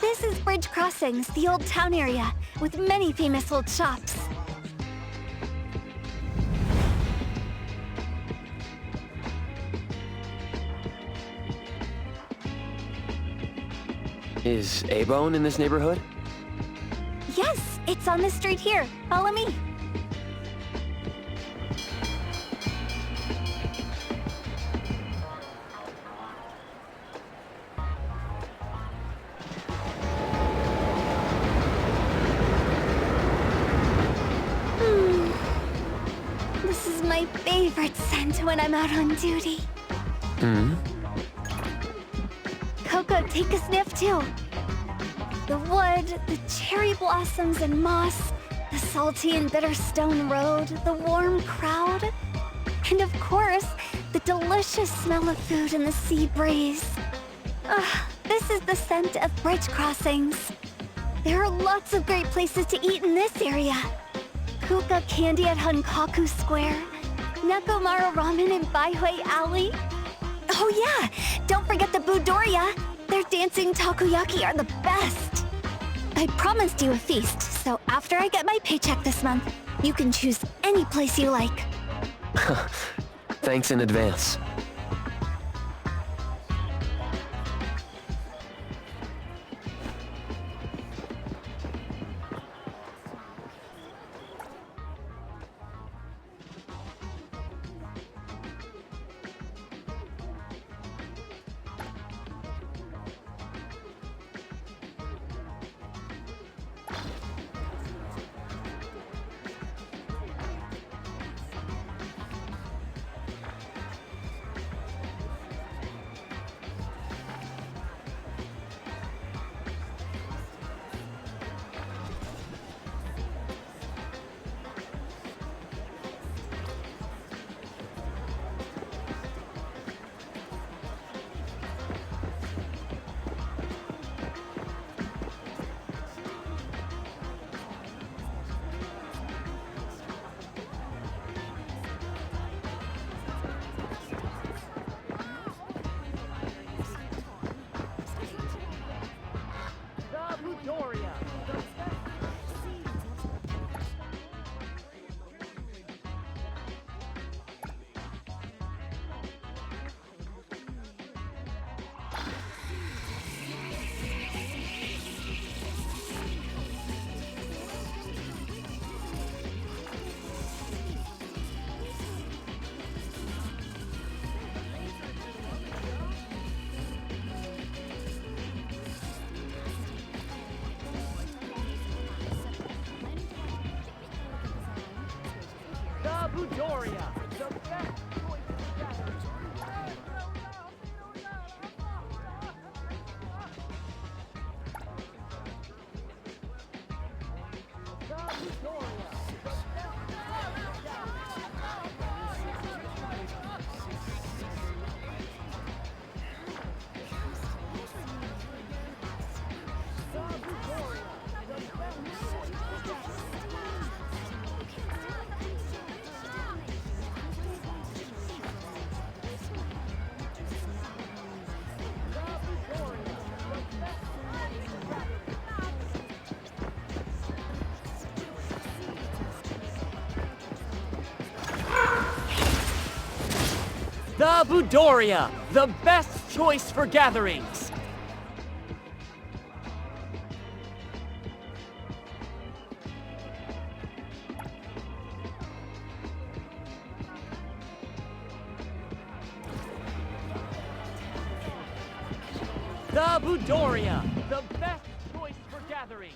This is Bridge Crossings, the old town area, with many famous old shops. Is A-Bone in this neighborhood? Yes, it's on this street here. Follow me. This is my favorite scent when I'm out on duty. Coco, take a sniff too. The wood, the cherry blossoms and moss, the salty and bitter stone road, the warm crowd, and of course, the delicious smell of food in the sea breeze. This is the scent of Bridge Crossings. There are lots of great places to eat in this area. Kuka Candy at Hankaku Square, Nekomara Ramen in Baihui Alley. Oh yeah, don't forget the Budoria. Their dancing takoyaki are the best. I promised you a feast, so after I get my paycheck this month, you can choose any place you like. Thanks in advance. Budoria, the best choice of gathering. The Budoria, the best choice for gatherings. The Budoria, the best choice for gatherings.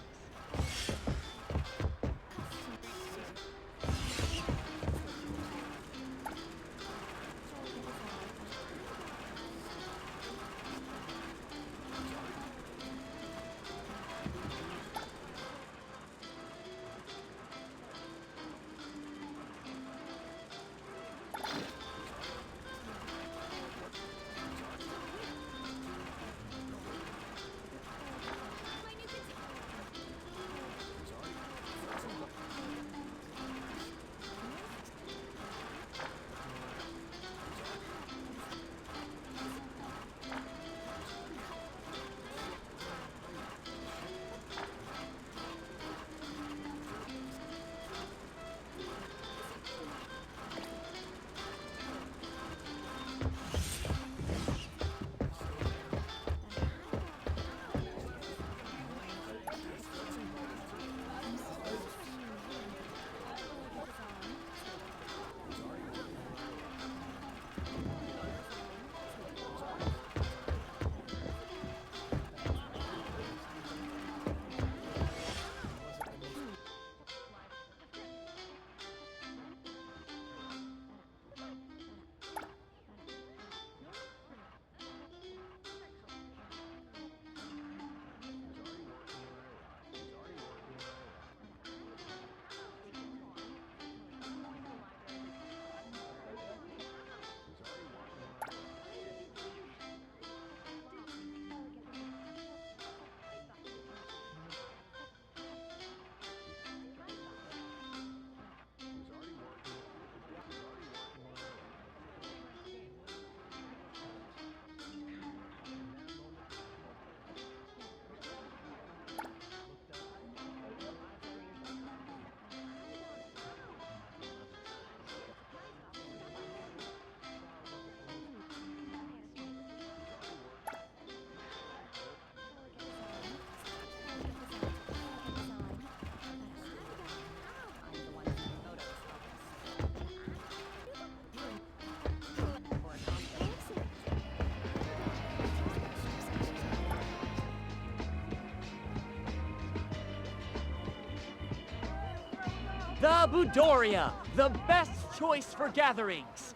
The Budoria, the best choice for gatherings.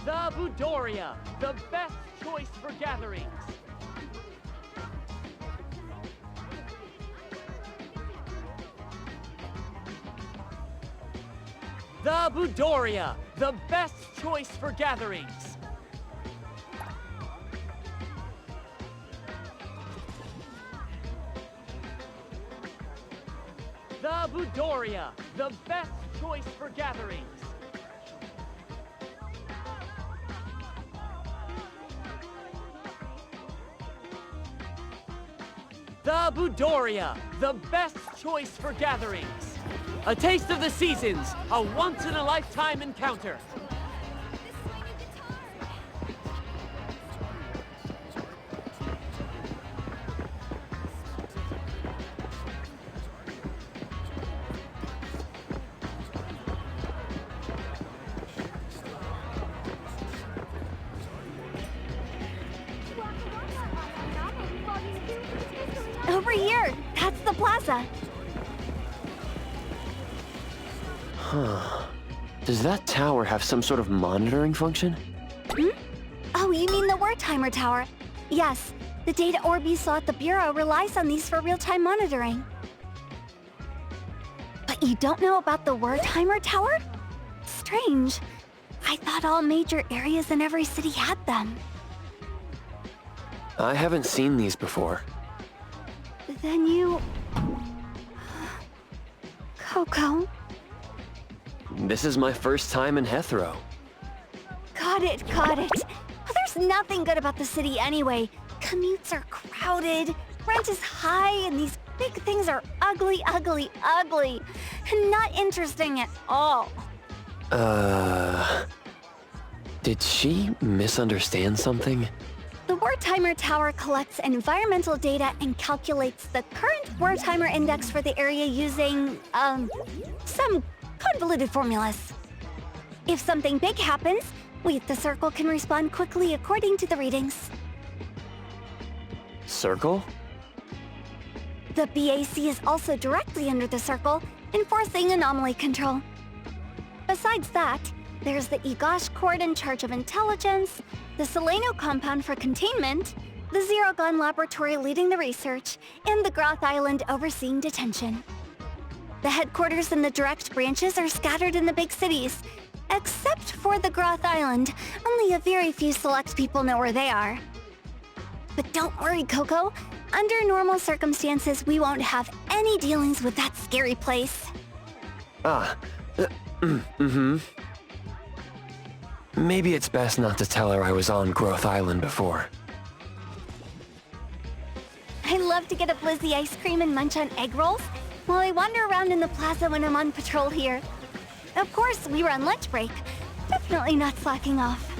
The Budoria, the best choice for gatherings. The Budoria, the best choice for gatherings. The Budoria, the best choice for gatherings. The Budoria, the best choice for gatherings. A taste of the seasons, a once-in-a-lifetime encounter. Over here! That's the plaza! Does that tower have some sort of monitoring function? Oh, you mean the Wertheimer Tower? Yes, the data orb you saw at the Bureau relies on these for real-time monitoring. But you don't know about the Wertheimer Tower? Strange. I thought all major areas in every city had them. I haven't seen these before. Then you... Coco? This is my first time in Hethro. Got it, got it. Well, there's nothing good about the city anyway. Commutes are crowded, rent is high, and these big things are ugly, ugly, ugly. And not interesting at all. Did she misunderstand something? The Wertheimer Tower collects environmental data and calculates the current Wertheimer index for the area using, some convoluted formulas. If something big happens, we at the Circle can respond quickly according to the readings. Circle? The BAC is also directly under the Circle, enforcing anomaly control. Besides that, there's the Egosh Court in charge of intelligence, the Seleno compound for containment, the Zero Gun laboratory leading the research, and the Groth Island overseeing detention. The headquarters and the direct branches are scattered in the big cities, except for the Groth Island. Only a very few select people know where they are. But don't worry, Coco. Under normal circumstances, we won't have any dealings with that scary place. Maybe it's best not to tell her I was on Groth Island before. I love to get a Blizzy ice cream and munch on egg rolls while I wander around in the plaza when I'm on patrol here. Of course, we were on lunch break. Definitely not slacking off.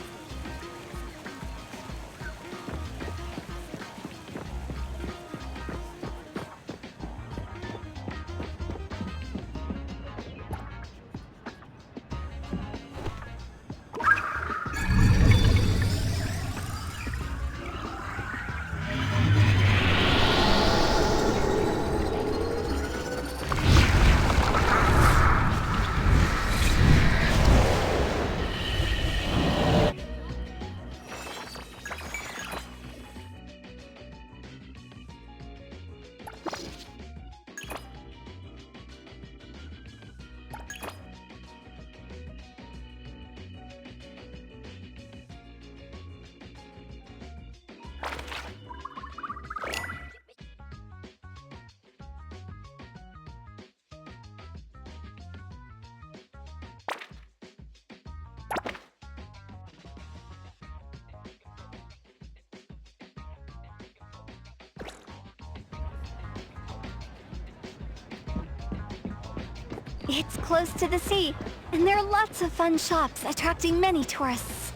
It's close to the sea, and there are lots of fun shops attracting many tourists.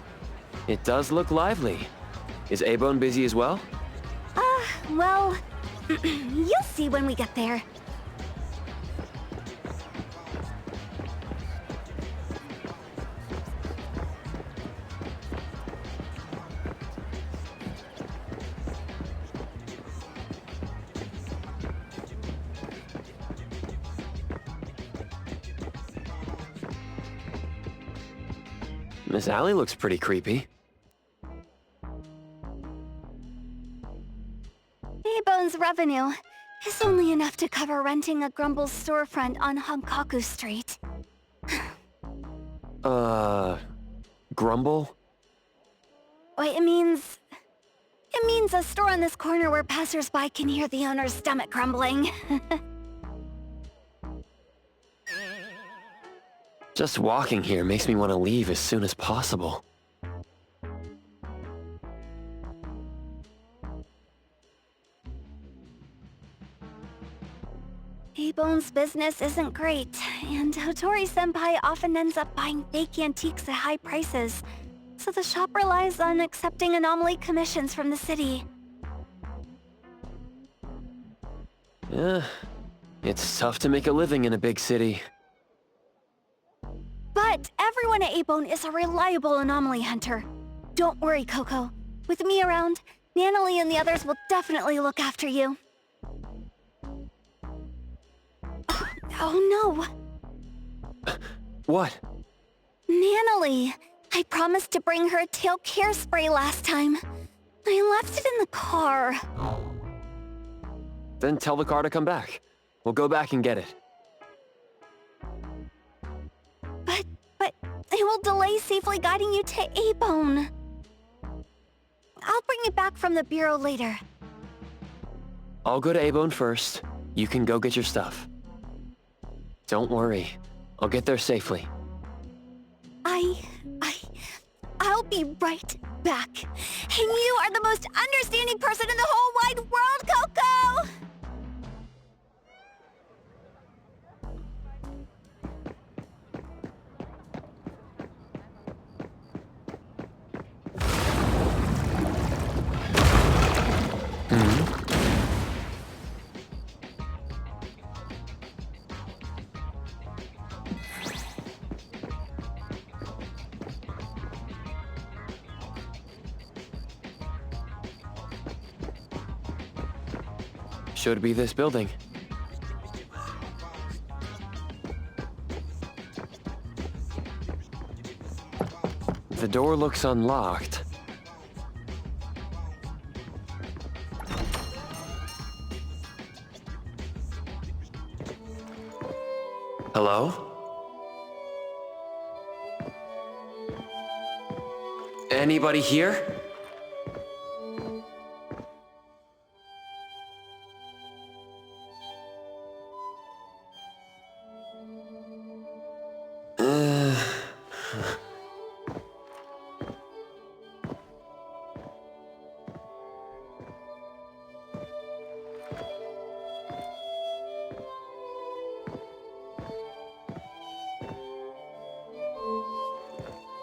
It does look lively. Is A-Bone busy as well? Well, you'll see when we get there. Miss Allie looks pretty creepy. A-Bone's revenue is only enough to cover renting a Grumble's storefront on Hankaku Street. Grumble? Wait, it means a store on this corner where passersby can hear the owner's stomach grumbling. Just walking here makes me want to leave as soon as possible. A-Bone's business isn't great, and Hotori-senpai often ends up buying fake antiques at high prices, so the shop relies on accepting anomaly commissions from the city. Yeah, it's tough to make a living in a big city. But everyone at A-Bone is a reliable anomaly hunter. Don't worry, Coco. With me around, Nanalie and the others will definitely look after you. Oh no! What? Nanalie! I promised to bring her a tail care spray last time. I left it in the car. Then tell the car to come back. We'll go back and get it. But it will delay safely guiding you to A-Bone. I'll bring it back from the bureau later. I'll go to A-Bone first. You can go get your stuff. Don't worry. I'll get there safely. I'll be right back. And you are the most understanding person in the whole wide world, Coco! Should be this building. The door looks unlocked. Hello? Anybody here?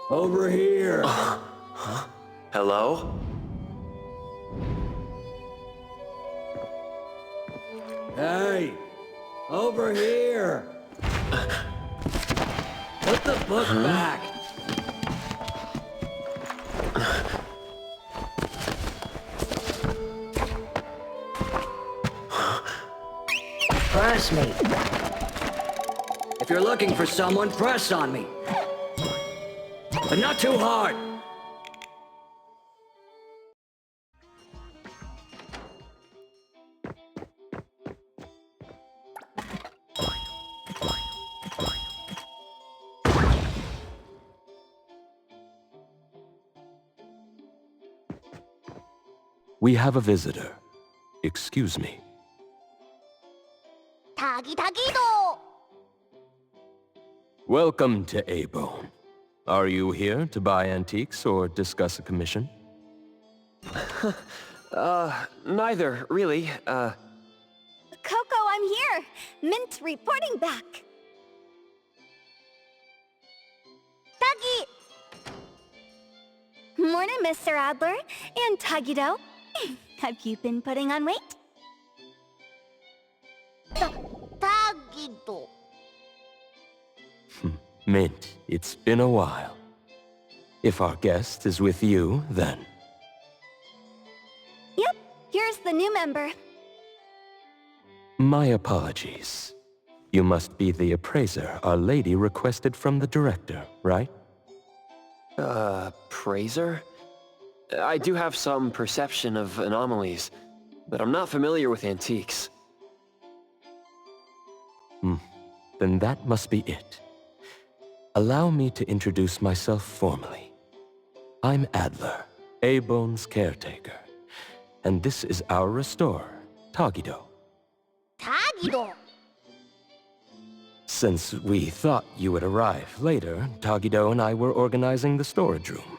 Over here! Hello? Hey! Over here! Put the book back! Press me! If you're looking for someone, press on me! But not too hard! We have a visitor. Excuse me. Tagi-Tagi-Do! Welcome to A-Bone. Are you here to buy antiques or discuss a commission? Neither, really. Coco, I'm here! Mint reporting back! Tagi! Morning, Mr. Adler. And Tagido. Have you been putting on weight? Tagido. Mint, it's been a while. If our guest is with you, then... Yep, here's the new member. My apologies. You must be the appraiser our lady requested from the director, right? Praiser? I do have some perception of anomalies, but I'm not familiar with antiques. Then that must be it. Allow me to introduce myself formally. I'm Adler, A-Bone's caretaker. And this is our restorer, Tagido. Tagido. Since we thought you would arrive later, Tagido and I were organizing the storage room.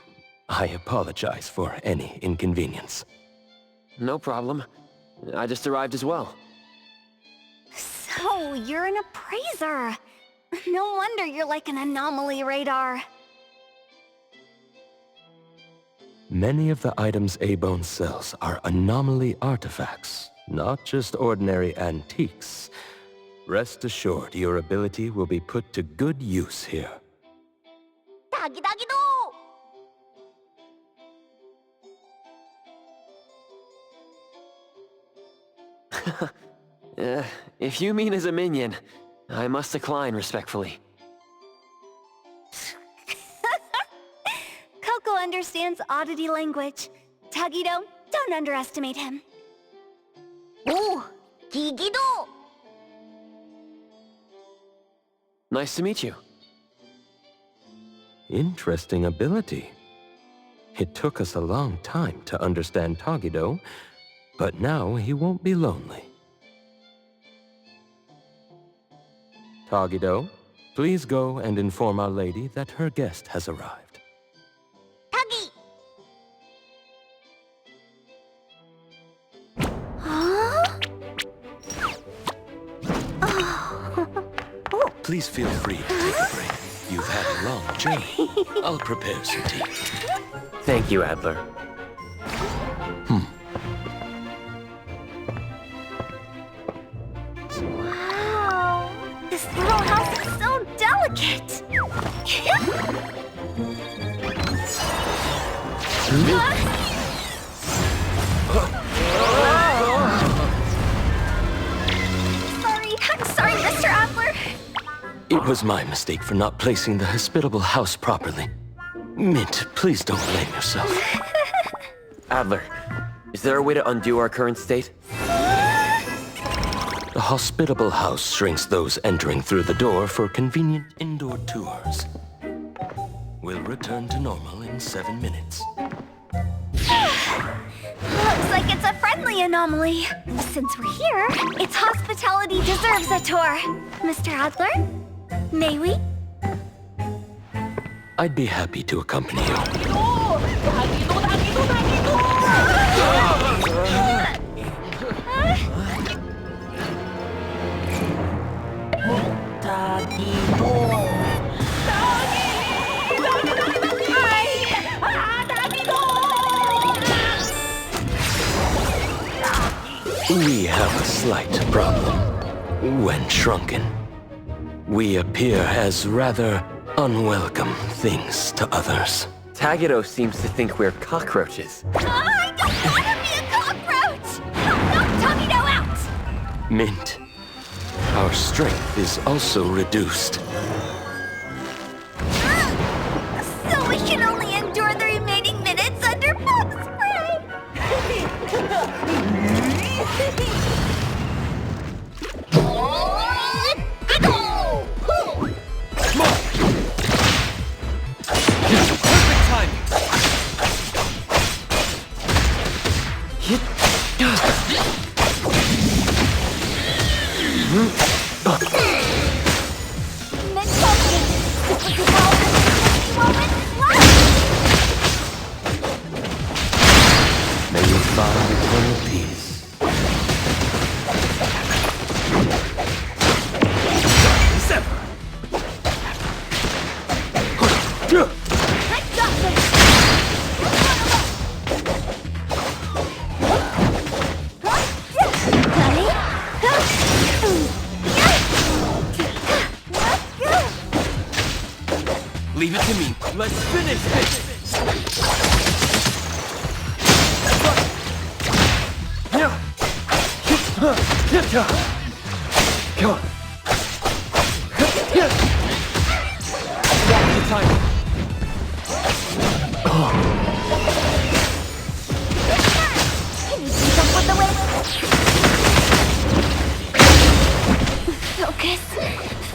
I apologize for any inconvenience. No problem. I just arrived as well. So, you're an appraiser. No wonder you're like an anomaly radar. Many of the items A-Bone sells are anomaly artifacts, not just ordinary antiques. Rest assured, your ability will be put to good use here. Tagidagido! If you mean as a minion, I must decline respectfully. Coco understands oddity language. Tagido, don't underestimate him. Ooh, Gigido! Nice to meet you. Interesting ability. It took us a long time to understand Tagido, but now he won't be lonely. Tagido, please go and inform our lady that her guest has arrived. Tagi! Huh? Oh. Please feel free to take a break. You've had a long journey. I'll prepare some tea. Thank you, Adler. Wow, this little house is so delicate. I'm sorry, Mr. Adler. It was my mistake for not placing the hospitable house properly. Mint, please don't blame yourself. Adler, is there a way to undo our current state? The hospitable house shrinks those entering through the door for convenient indoor tours. We'll return to normal in 7 minutes. Looks like it's a friendly anomaly. Since we're here, its hospitality deserves a tour. Mr. Adler, may we? I'd be happy to accompany you. We have a slight problem. When shrunken, we appear as rather unwelcome things to others. Tagido seems to think we're cockroaches. I don't want to be a cockroach! Knock Tagido out! Mint, our strength is also reduced. So we can only endure the remaining minutes under bug spray! May you find eternal peace. I got this! Leave it to me. Let's finish this! Come on. Walk the time.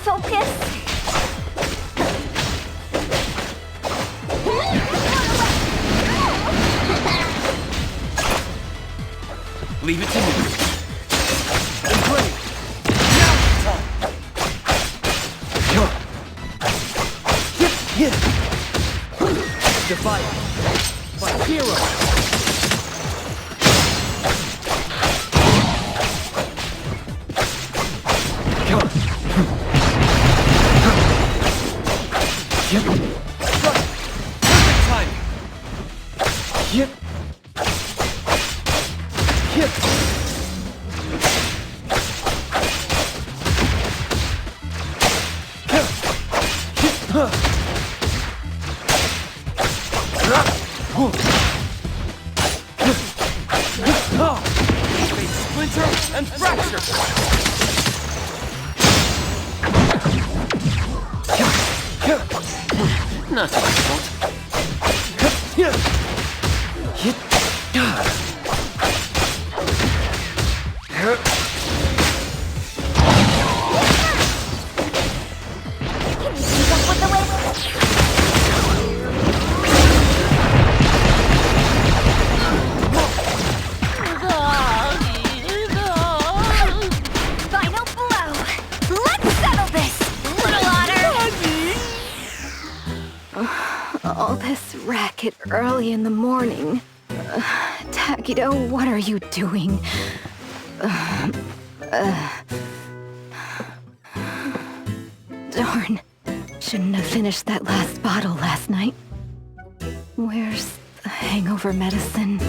Focus. Leave it to me. Great. Defiant. But hero. Perfect timing. They splinter and fracture. Not too difficult. Can you keep up with the wind? Final blow. Let's settle this, little otter. All this racket early in the morning. Takido, what are you doing? Darn. Shouldn't have finished that last bottle last night. Where's the hangover medicine?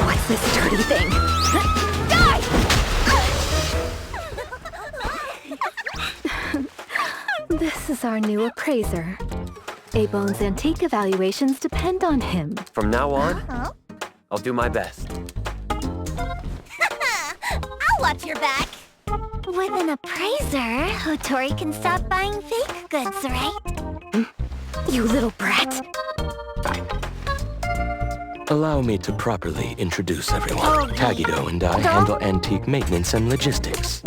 What's this dirty thing? Die! This is our new appraiser. A-Bone's antique evaluations depend on him. From now on, I'll do my best. I'll watch your back. With an appraiser, Hotori can stop buying fake goods, right? You little brat. Allow me to properly introduce everyone. Tagido and I handle antique maintenance and logistics.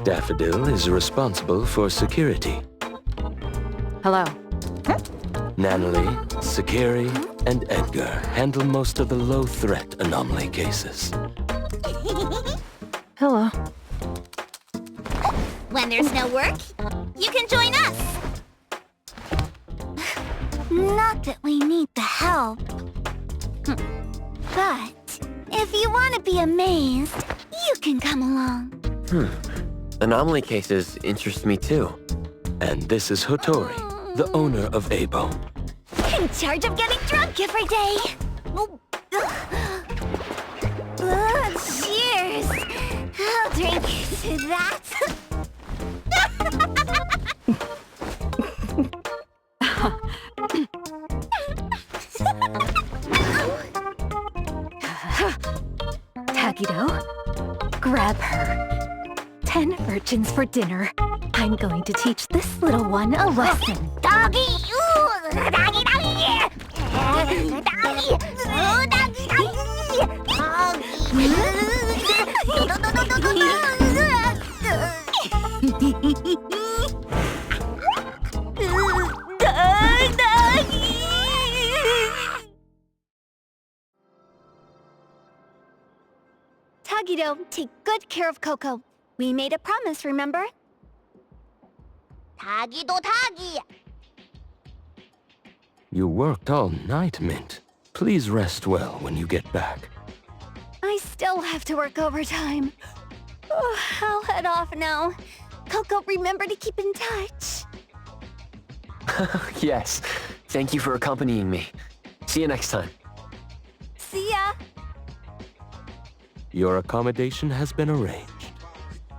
Daffodil is responsible for security. Hello. Nanalie, Sakiri, and Edgar handle most of the low-threat anomaly cases. Hello. When there's no work, you can join us. Not that we need the help. But if you want to be amazed, you can come along. Anomaly cases interest me too. And this is Hotori, the owner of A-Bone. In charge of getting drunk every day. Cheers. I'll drink to that. Tagido, grab her. 10 virgins for dinner. I'm going to teach this little one a lesson. Doggy! Ooh, doggy, doggy! Doggy! Ooh, doggy, Tagido, take good care of Coco. We made a promise, remember? Tagido, Tagi! You worked all night, Mint. Please rest well when you get back. I still have to work overtime. Oh, I'll head off now. Coco, remember to keep in touch. Yes. Thank you for accompanying me. See you next time. See ya! Your accommodation has been arranged.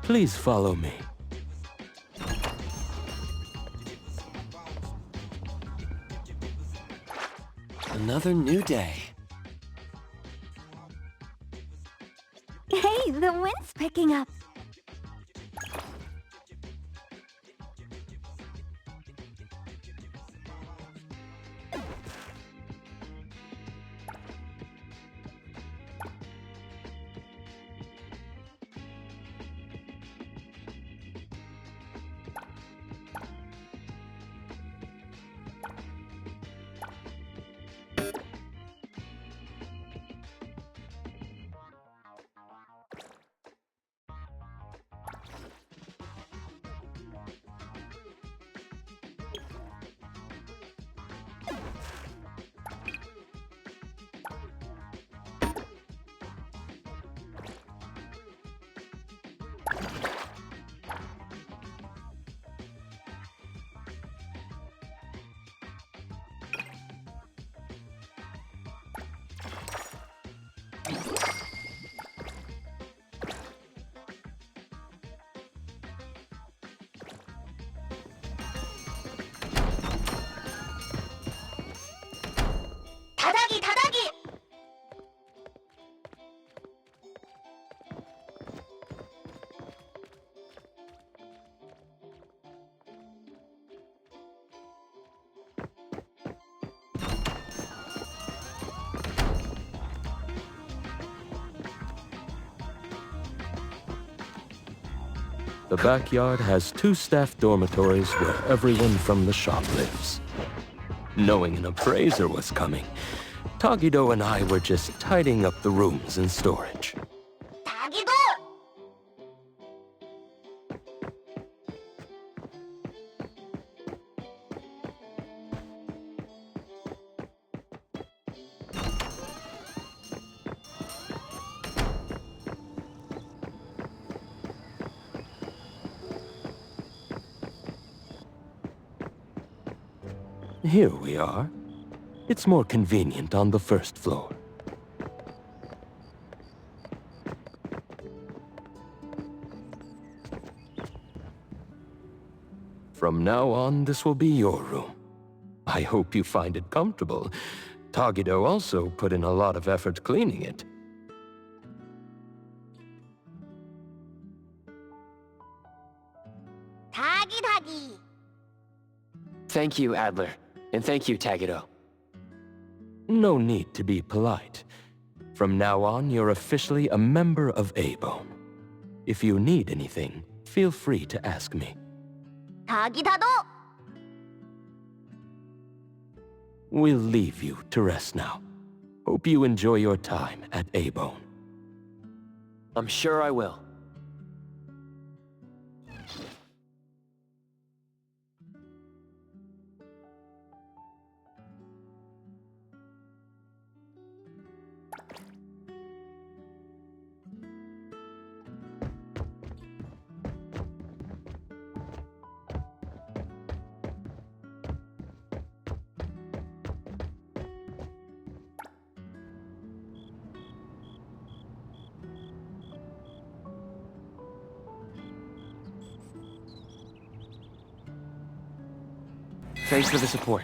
Please follow me. Another new day. Hey, the wind's picking up. 다다기 다다기. The backyard has 2 staff dormitories where everyone from the shop lives. Knowing an appraiser was coming, Tagido and I were just tidying up the rooms and storage. 다기도. Here we are. It's more convenient on the first floor. From now on, this will be your room. I hope you find it comfortable. Tagido also put in a lot of effort cleaning it. 다기 다기. Thank you, Adler. And thank you, Tagido. No need to be polite. From now on, you're officially a member of A-Bone. If you need anything, feel free to ask me. 다기다도. We'll leave you to rest now. Hope you enjoy your time at A-Bone. I'm sure I will. Thanks for the support.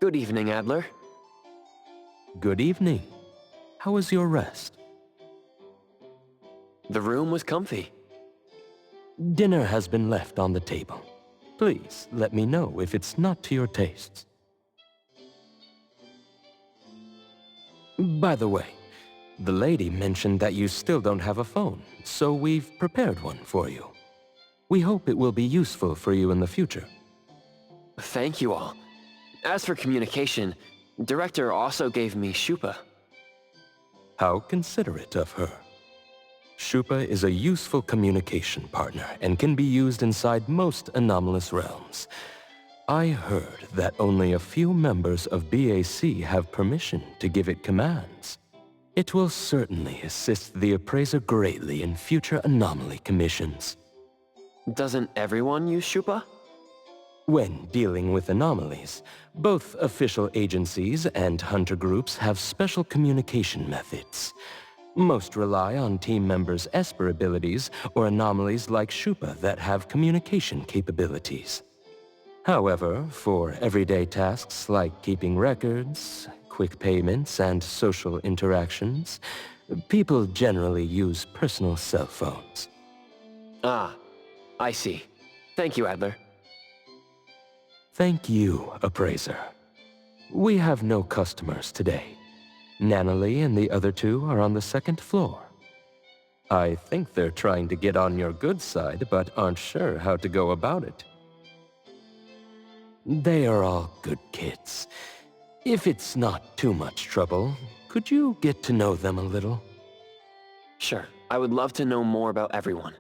Good evening, Adler. Good evening. How was your rest? The room was comfy. Dinner has been left on the table. Please let me know if it's not to your tastes. By the way, the lady mentioned that you still don't have a phone, so we've prepared one for you. We hope it will be useful for you in the future. Thank you all. As for communication, Director also gave me Shupa. How considerate of her. Shupa is a useful communication partner and can be used inside most anomalous realms. I heard that only a few members of BAC have permission to give it commands. It will certainly assist the appraiser greatly in future anomaly commissions. Doesn't everyone use Shupa? When dealing with anomalies, both official agencies and hunter groups have special communication methods. Most rely on team members' Esper abilities or anomalies like Shupa that have communication capabilities. However, for everyday tasks like keeping records, quick payments, and social interactions, people generally use personal cell phones. Ah, I see. Thank you, Adler. Thank you, Appraiser. We have no customers today. Nanalie and the other two are on the second floor. I think they're trying to get on your good side, but aren't sure how to go about it. They are all good kids. If it's not too much trouble, could you get to know them a little? Sure, I would love to know more about everyone.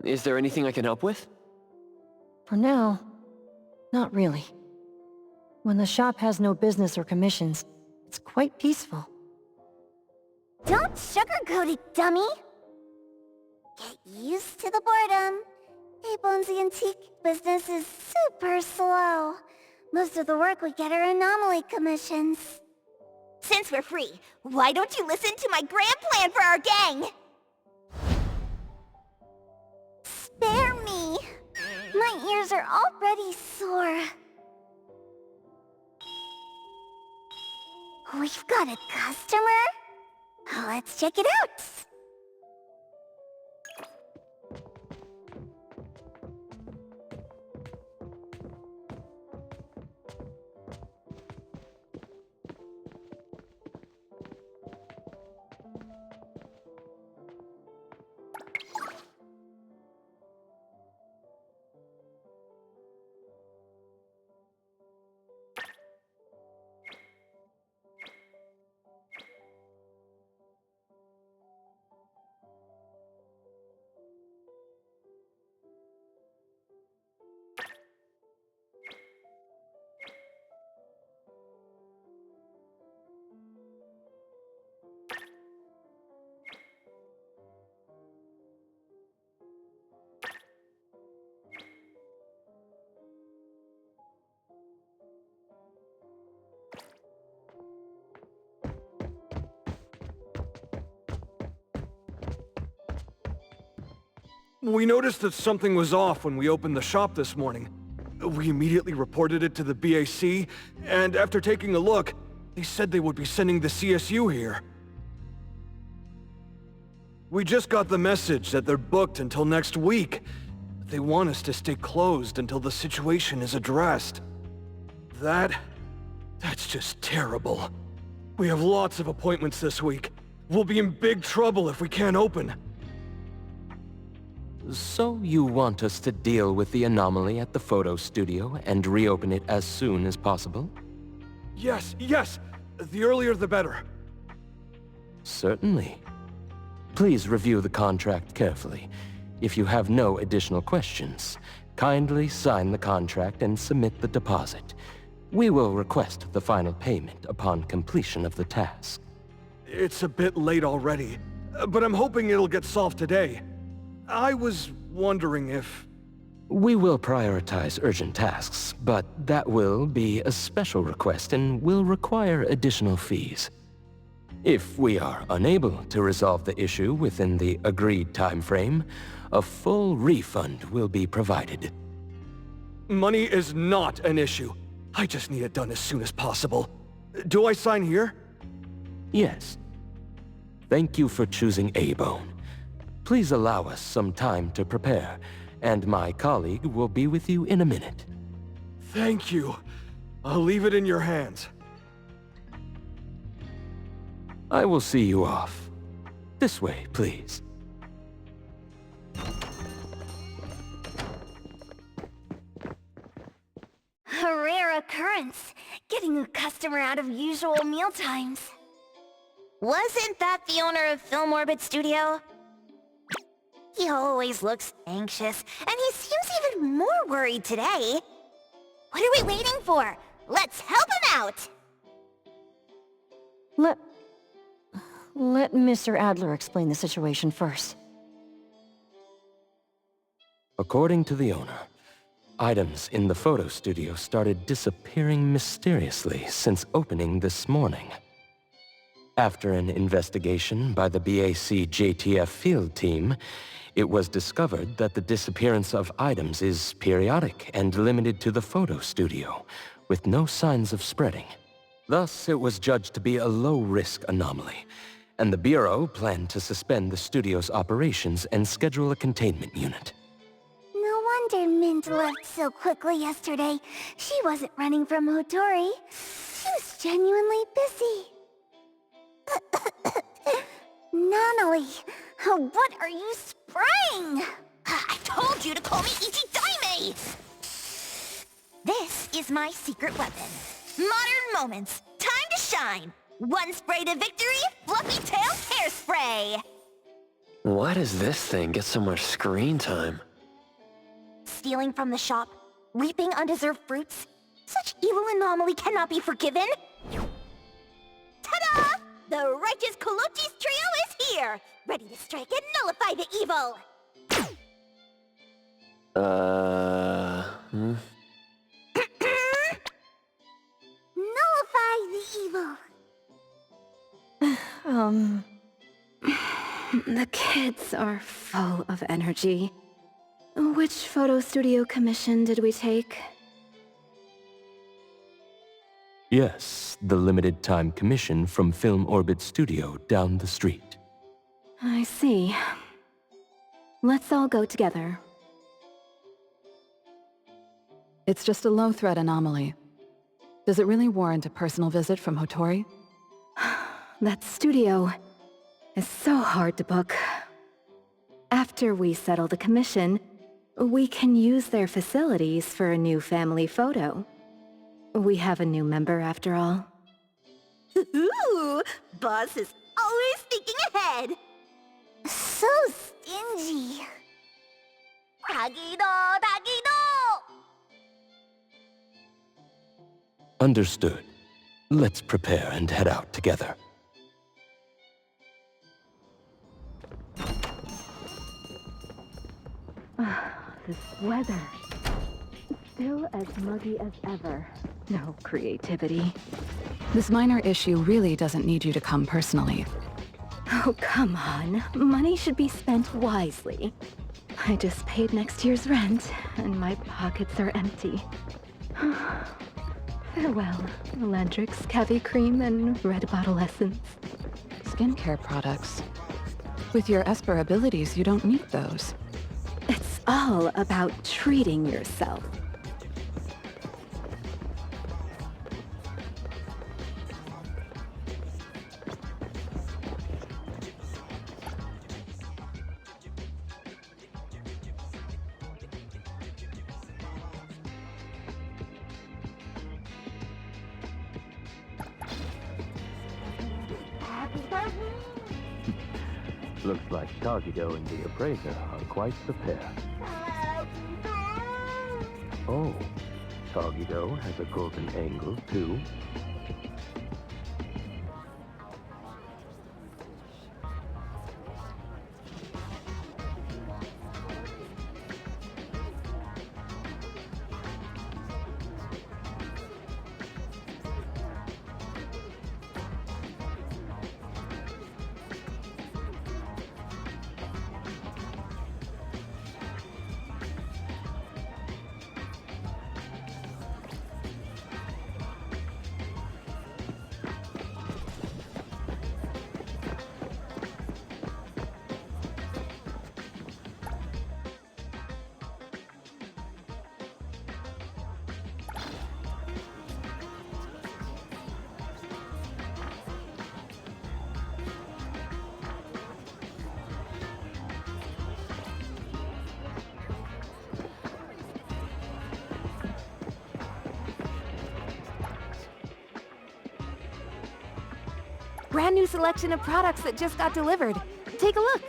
Is there anything I can help with? For now, not really. When the shop has no business or commissions, it's quite peaceful. Don't sugarcoat it, dummy! Get used to the boredom. A-Bone's antique business is super slow. Most of the work we get are anomaly commissions. Since we're free, why don't you listen to my grand plan for our gang? Spare me! My ears are already sore. We've got a customer? Let's check it out! We noticed that something was off when we opened the shop this morning. We immediately reported it to the BAC, and after taking a look, they said they would be sending the CSU here. We just got the message that they're booked until next week. They want us to stay closed until the situation is addressed. That's just terrible. We have lots of appointments this week. We'll be in big trouble if we can't open. So you want us to deal with the anomaly at the photo studio and reopen it as soon as possible? Yes, yes! The earlier the better. Certainly. Please review the contract carefully. If you have no additional questions, kindly sign the contract and submit the deposit. We will request the final payment upon completion of the task. It's a bit late already, but I'm hoping it'll get solved today. I was wondering if... We will prioritize urgent tasks, but that will be a special request and will require additional fees. If we are unable to resolve the issue within the agreed time frame, a full refund will be provided. Money is not an issue. I just need it done as soon as possible. Do I sign here? Yes. Thank you for choosing A-Bone. Please allow us some time to prepare, and my colleague will be with you in a minute. Thank you. I'll leave it in your hands. I will see you off. This way, please. A rare occurrence, getting a customer out of usual meal times. Wasn't that the owner of Film Orbit Studio? He always looks anxious, and he seems even more worried today. What are we waiting for? Let's help him out! Let Mr. Adler explain the situation first. According to the owner, items in the photo studio started disappearing mysteriously since opening this morning. After an investigation by the BAC JTF field team, it was discovered that the disappearance of items is periodic and limited to the photo studio, with no signs of spreading. Thus, it was judged to be a low-risk anomaly, and the Bureau planned to suspend the studio's operations and schedule a containment unit. No wonder Mint left so quickly yesterday. She wasn't running from Hotori. She was genuinely busy. Nanali, what are you spraying? I told you to call me Ichidaime! This is my secret weapon. Modern Moments. Time to shine. One spray to victory, Fluffy Tail Hairspray. Why does this thing get so much screen time? Stealing from the shop, reaping undeserved fruits. Such evil anomaly cannot be forgiven. Ta-da! The righteous Colochis trio is here, ready to strike and nullify the evil. Nullify the evil. The kids are full of energy. Which photo studio commission did we take? Yes, the limited time commission from Film Orbit Studio down the street. I see. Let's all go together. It's just a low-threat anomaly. Does it really warrant a personal visit from Hotori? That studio is so hard to book. After we settle the commission, we can use their facilities for a new family photo. We have a new member after all. Ooh, boss is always thinking ahead. So stingy. Tagido, Tagido! Understood. Let's prepare and head out together. This weather. Still as muggy as ever. No creativity. This minor issue really doesn't need you to come personally. Oh, come on. Money should be spent wisely. I just paid next year's rent, and my pockets are empty. Farewell, Elandrix, Cavi Cream, and Red Bottle Essence. Skincare products. With your Esper abilities, you don't need those. It's all about treating yourself. Looks like Tagido and the Appraiser are quite the pair. Oh, Tagido has a golden angle, too. Brand new selection of products that just got delivered. Take a look.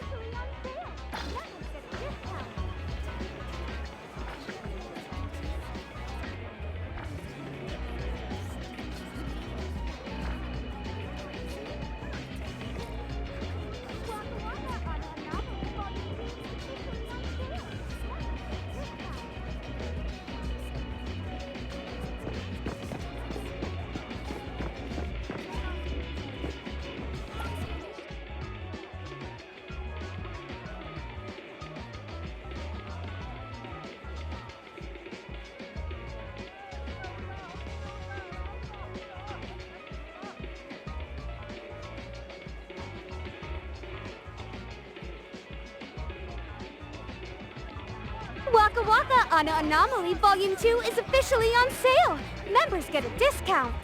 Waka Waka on Anomaly Volume 2 is officially on sale! Members get a discount!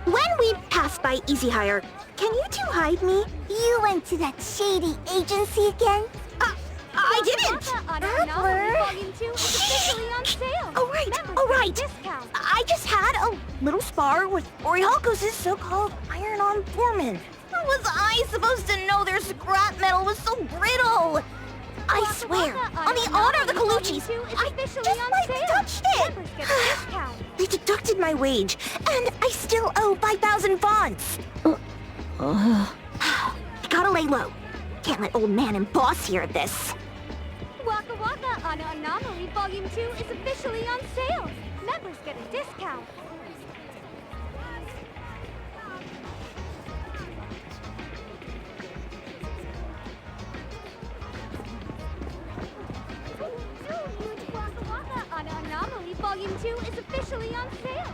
When we pass by Easy Hire, can you two hide me? You went to that shady agency again? I didn't! Waka Waka on Anomaly Volume 2 is officially on sale! All right. I just had a little spar with Orihalkos' so-called iron-on foreman. How was I supposed to know their scrap metal was so brittle? I swear, on the honor of the Colucci's, I just lightly touched it! They deducted my wage, and I still owe 5,000 fonts! Gotta lay low. Can't let old man and boss hear of this. Waka Waka on Anomaly Volume 2 is officially on sale. Members get a discount. Waka Waka on Anomaly Volume 2 is officially on sale.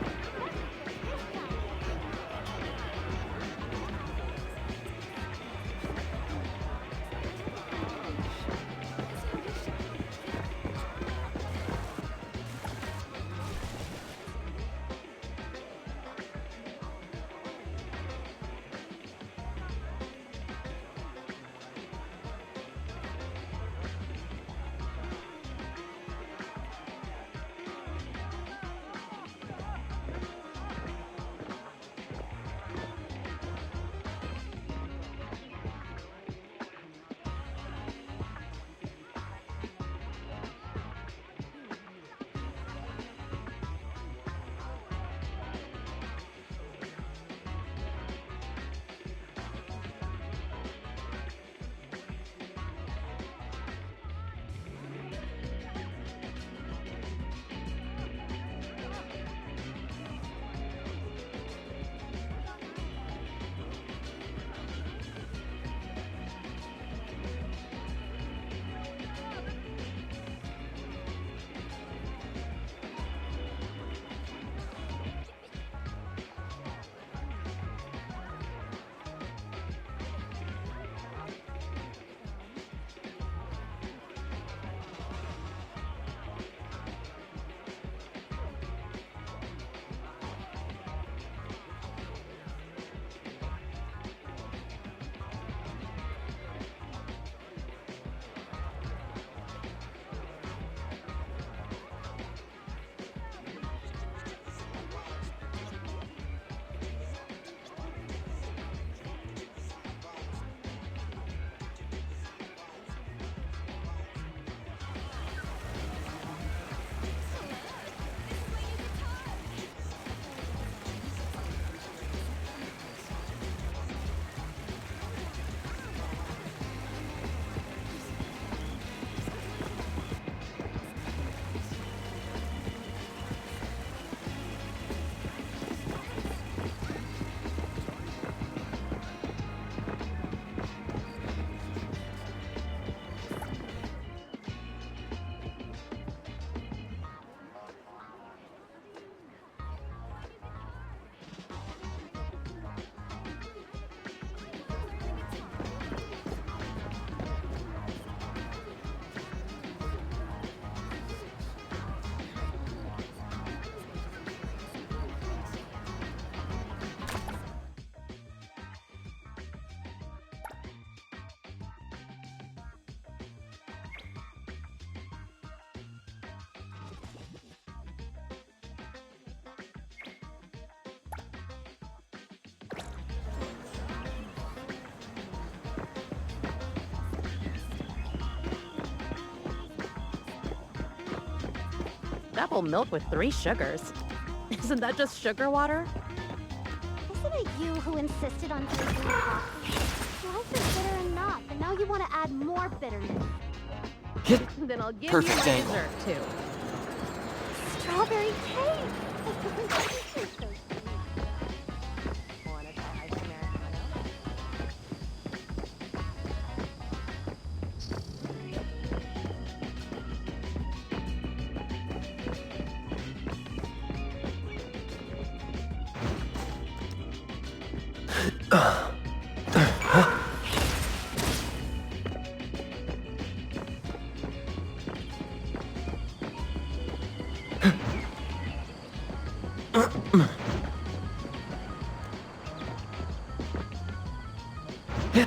Apple milk with 3 sugars. Isn't that just sugar water? Wasn't it you who insisted on drinking coffee? Life is bitter enough, and now you want to add more bitterness. Then I'll give Perfect you my angle. dessert too. Strawberry cake! Wanna try ice Americano?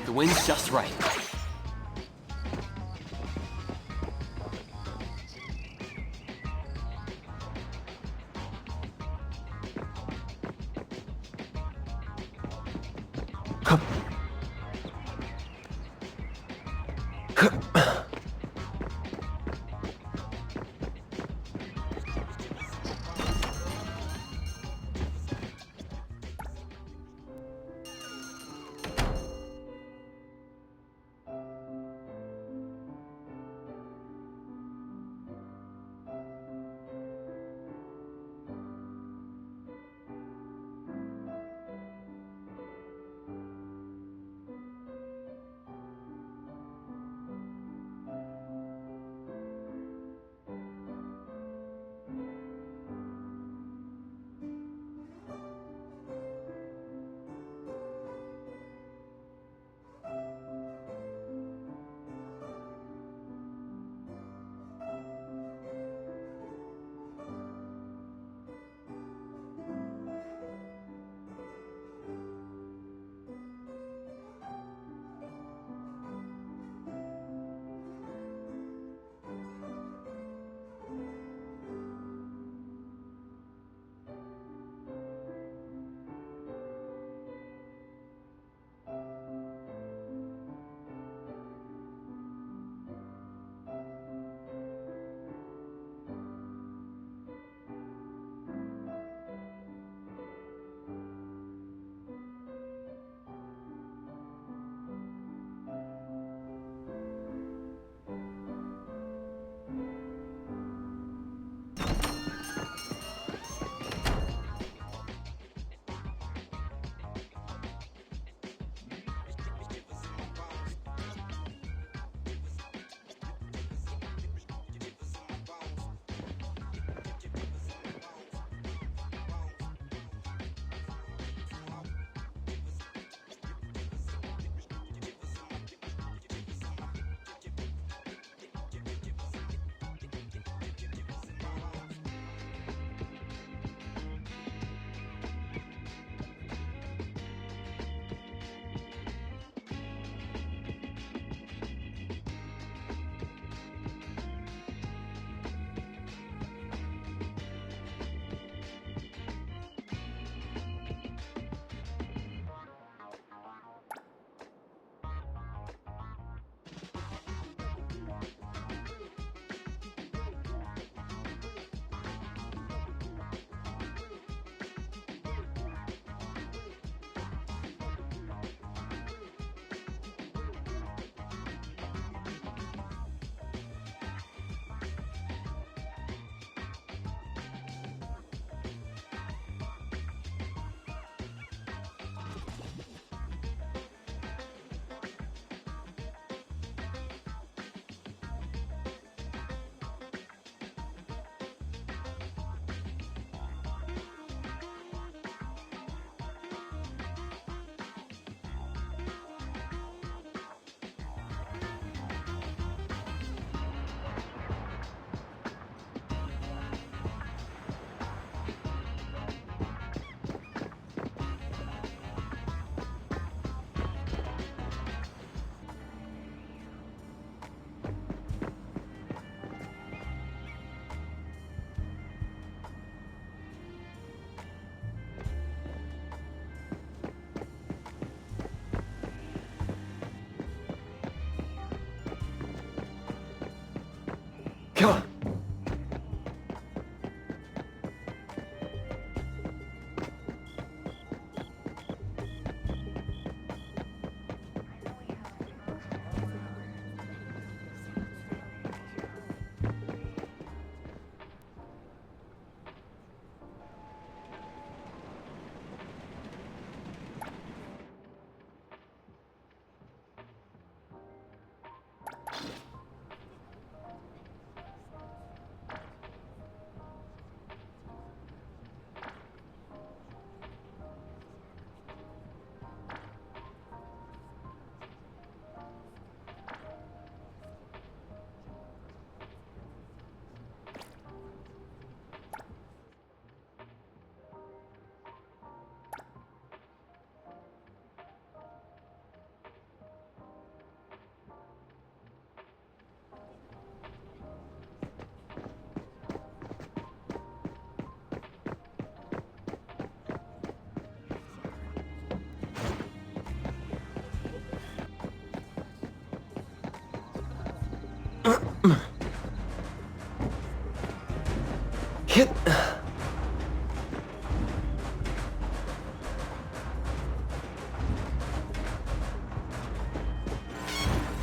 The wind's just right.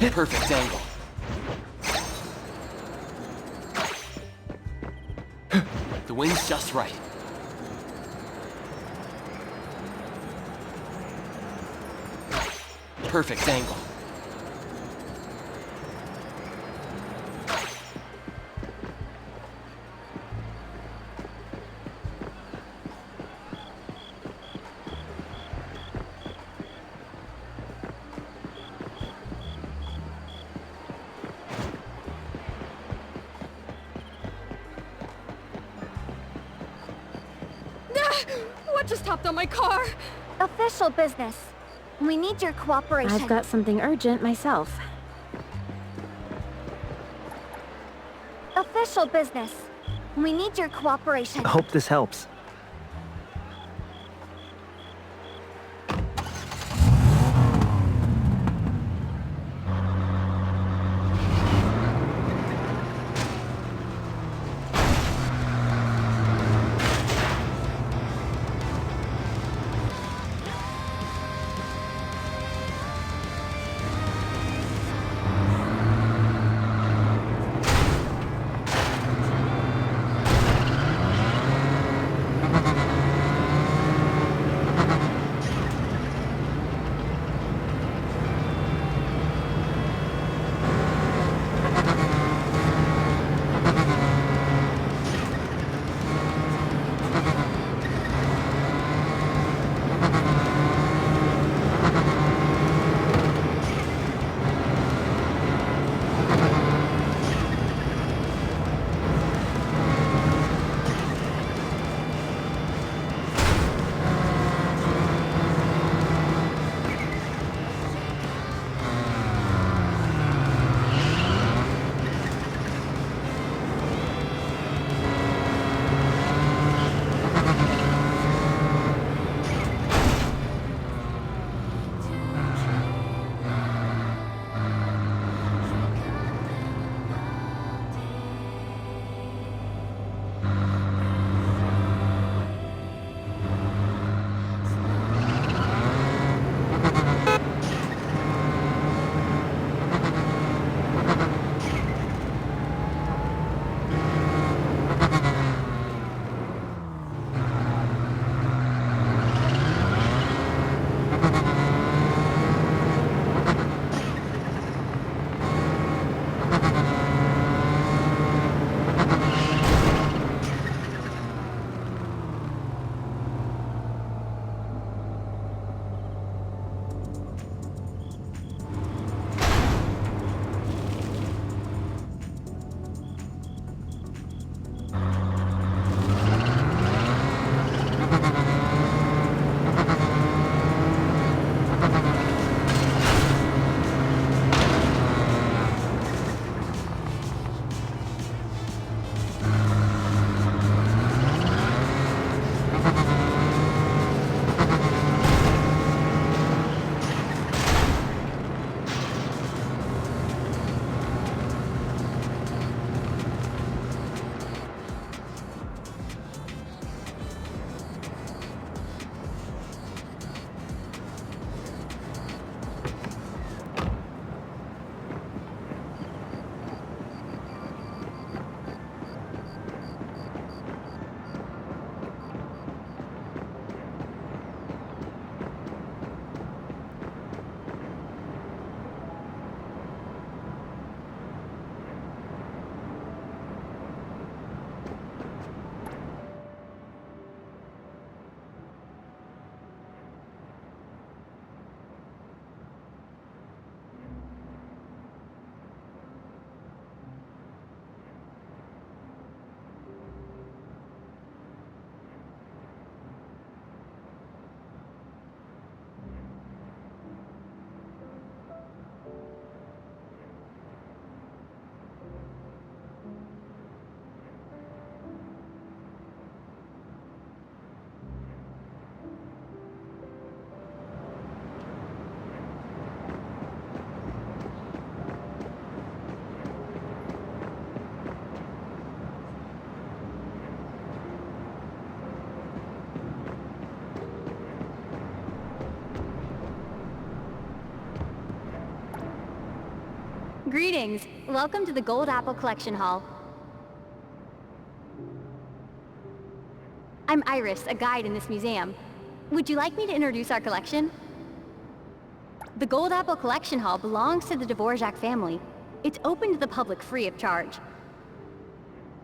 Perfect angle. The wind's just right. Perfect angle. What just hopped on my car? Official business. We need your cooperation. I've got something urgent myself. Official business. We need your cooperation. Hope this helps. Greetings. Welcome to the Gold Apple Collection Hall. I'm Iris, a guide in this museum. Would you like me to introduce our collection? The Gold Apple Collection Hall belongs to the Dvorak family. It's open to the public free of charge.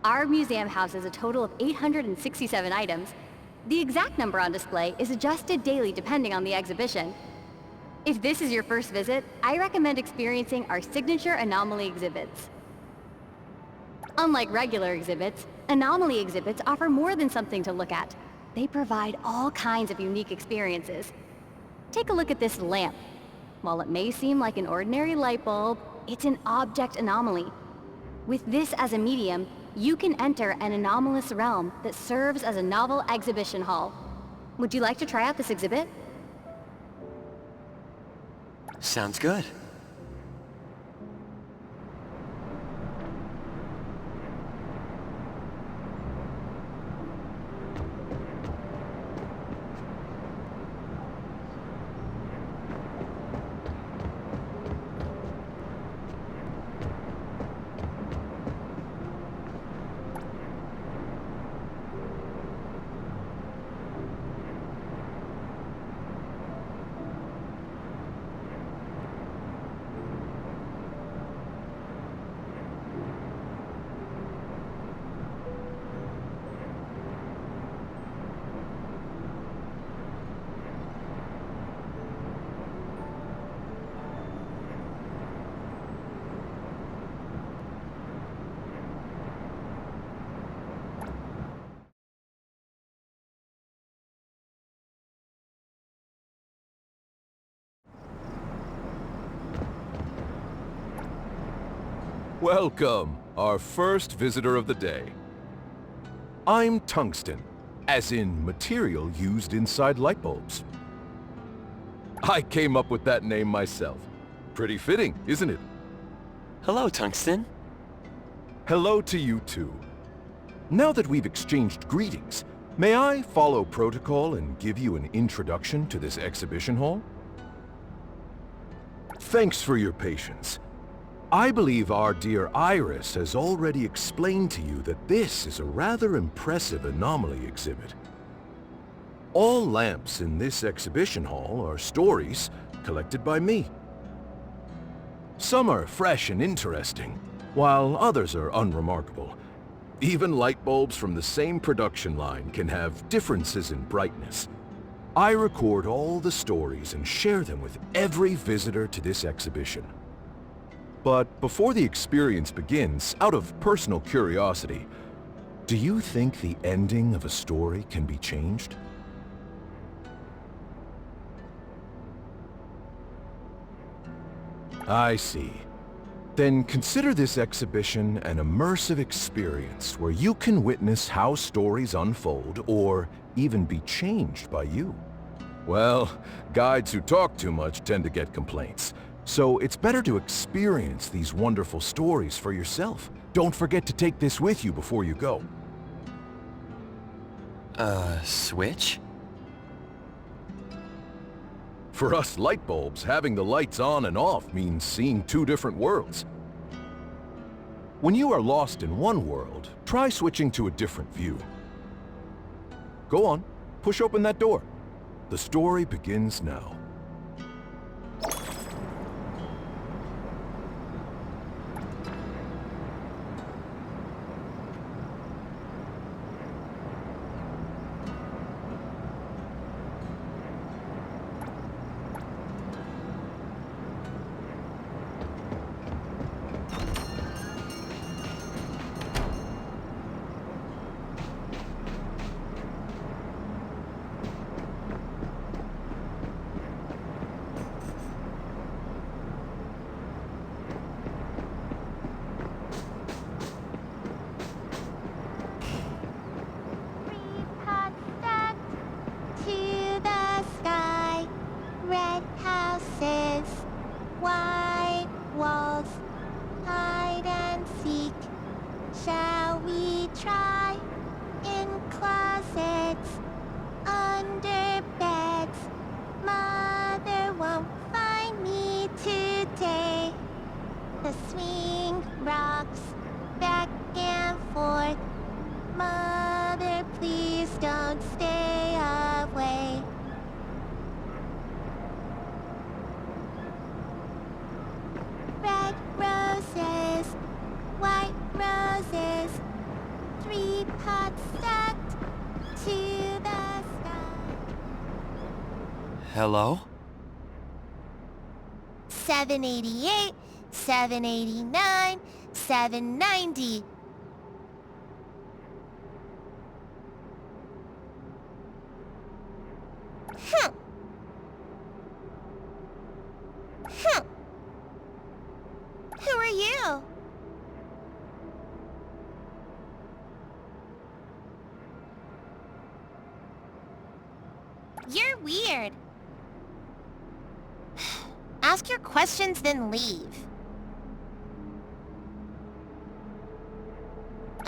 Our museum houses a total of 867 items. The exact number on display is adjusted daily depending on the exhibition. If this is your first visit, I recommend experiencing our signature anomaly exhibits. Unlike regular exhibits, anomaly exhibits offer more than something to look at. They provide all kinds of unique experiences. Take a look at this lamp. While it may seem like an ordinary light bulb, it's an object anomaly. With this as a medium, you can enter an anomalous realm that serves as a novel exhibition hall. Would you like to try out this exhibit? Sounds good. Welcome, our first visitor of the day. I'm tungsten, as in material used inside light bulbs. I came up with that name myself. Pretty fitting, isn't it? Hello, Tungsten. Hello to you too. Now that we've exchanged greetings, may I follow protocol and give you an introduction to this exhibition hall? Thanks for your patience. I believe our dear Iris has already explained to you that this is a rather impressive anomaly exhibit. All lamps in this exhibition hall are stories collected by me. Some are fresh and interesting, while others are unremarkable. Even light bulbs from the same production line can have differences in brightness. I record all the stories and share them with every visitor to this exhibition. But before the experience begins, out of personal curiosity, do you think the ending of a story can be changed? I see. Then consider this exhibition an immersive experience where you can witness how stories unfold or even be changed by you. Well, guides who talk too much tend to get complaints. So it's better to experience these wonderful stories for yourself. Don't forget to take this with you before you go. Switch? For us light bulbs, having the lights on and off means seeing two different worlds. When you are lost in one world, try switching to a different view. Go on, push open that door. The story begins now. The swing rocks back and forth. Mother, please don't stay away. Red roses, white roses, 3 pots stacked to the sky. Hello? 788, 789, 790. Huh. Huh. Who are you? You're weird. Ask your questions, then leave.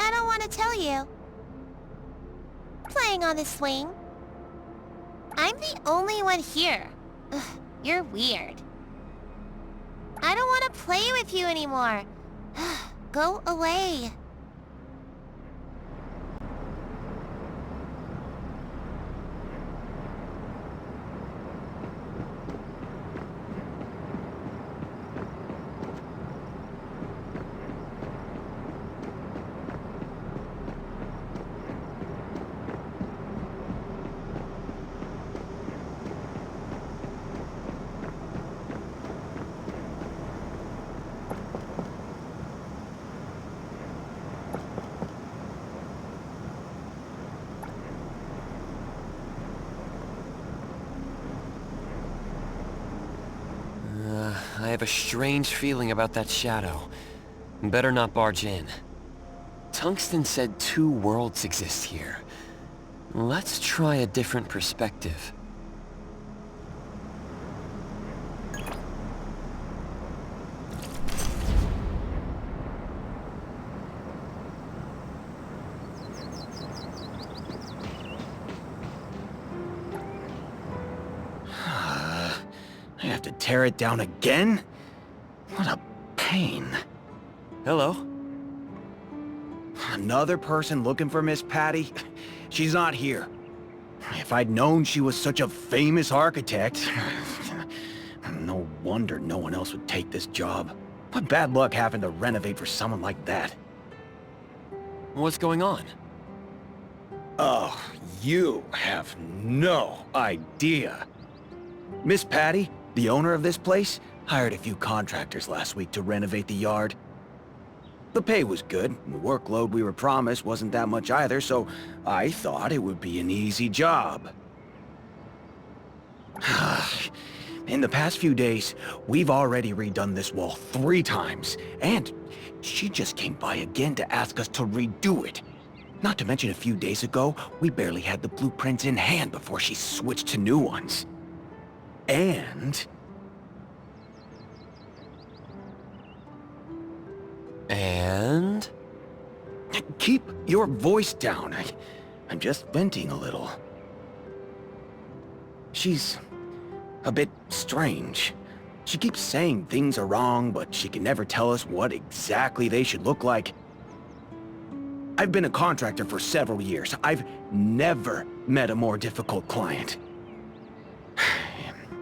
I don't want to tell you. Playing on the swing. I'm the only one here. Ugh, you're weird. I don't want to play with you anymore. Go away. I have a strange feeling about that shadow. Better not barge in. Tungsten said 2 worlds exist here. Let's try a different perspective. I have to tear it down again? What a pain. Hello? Another person looking for Miss Patty? She's not here. If I'd known she was such a famous architect... No wonder no one else would take this job. What bad luck having to renovate for someone like that. What's going on? Oh, you have no idea. Miss Patty, the owner of this place, hired a few contractors last week to renovate the yard. The pay was good, and the workload we were promised wasn't that much either, so I thought it would be an easy job. In the past few days, we've already redone this wall 3 times, and she just came by again to ask us to redo it. Not to mention a few days ago, we barely had the blueprints in hand before she switched to new ones. And... Keep your voice down. I'm just venting a little. She's a bit strange. She keeps saying things are wrong, but she can never tell us what exactly they should look like. I've been a contractor for several years. I've never met a more difficult client.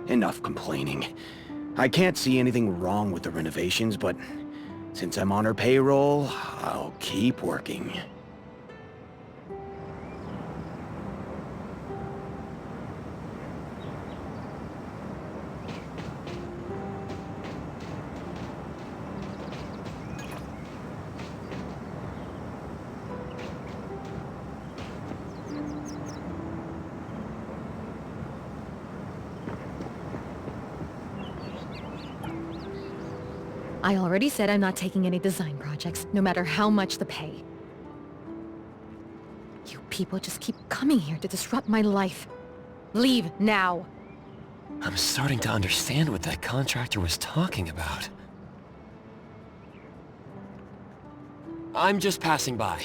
Enough complaining. I can't see anything wrong with the renovations, but since I'm on her payroll, I'll keep working. I already said I'm not taking any design projects, no matter how much the pay. You people just keep coming here to disrupt my life. Leave now. I'm starting to understand what that contractor was talking about. I'm just passing by.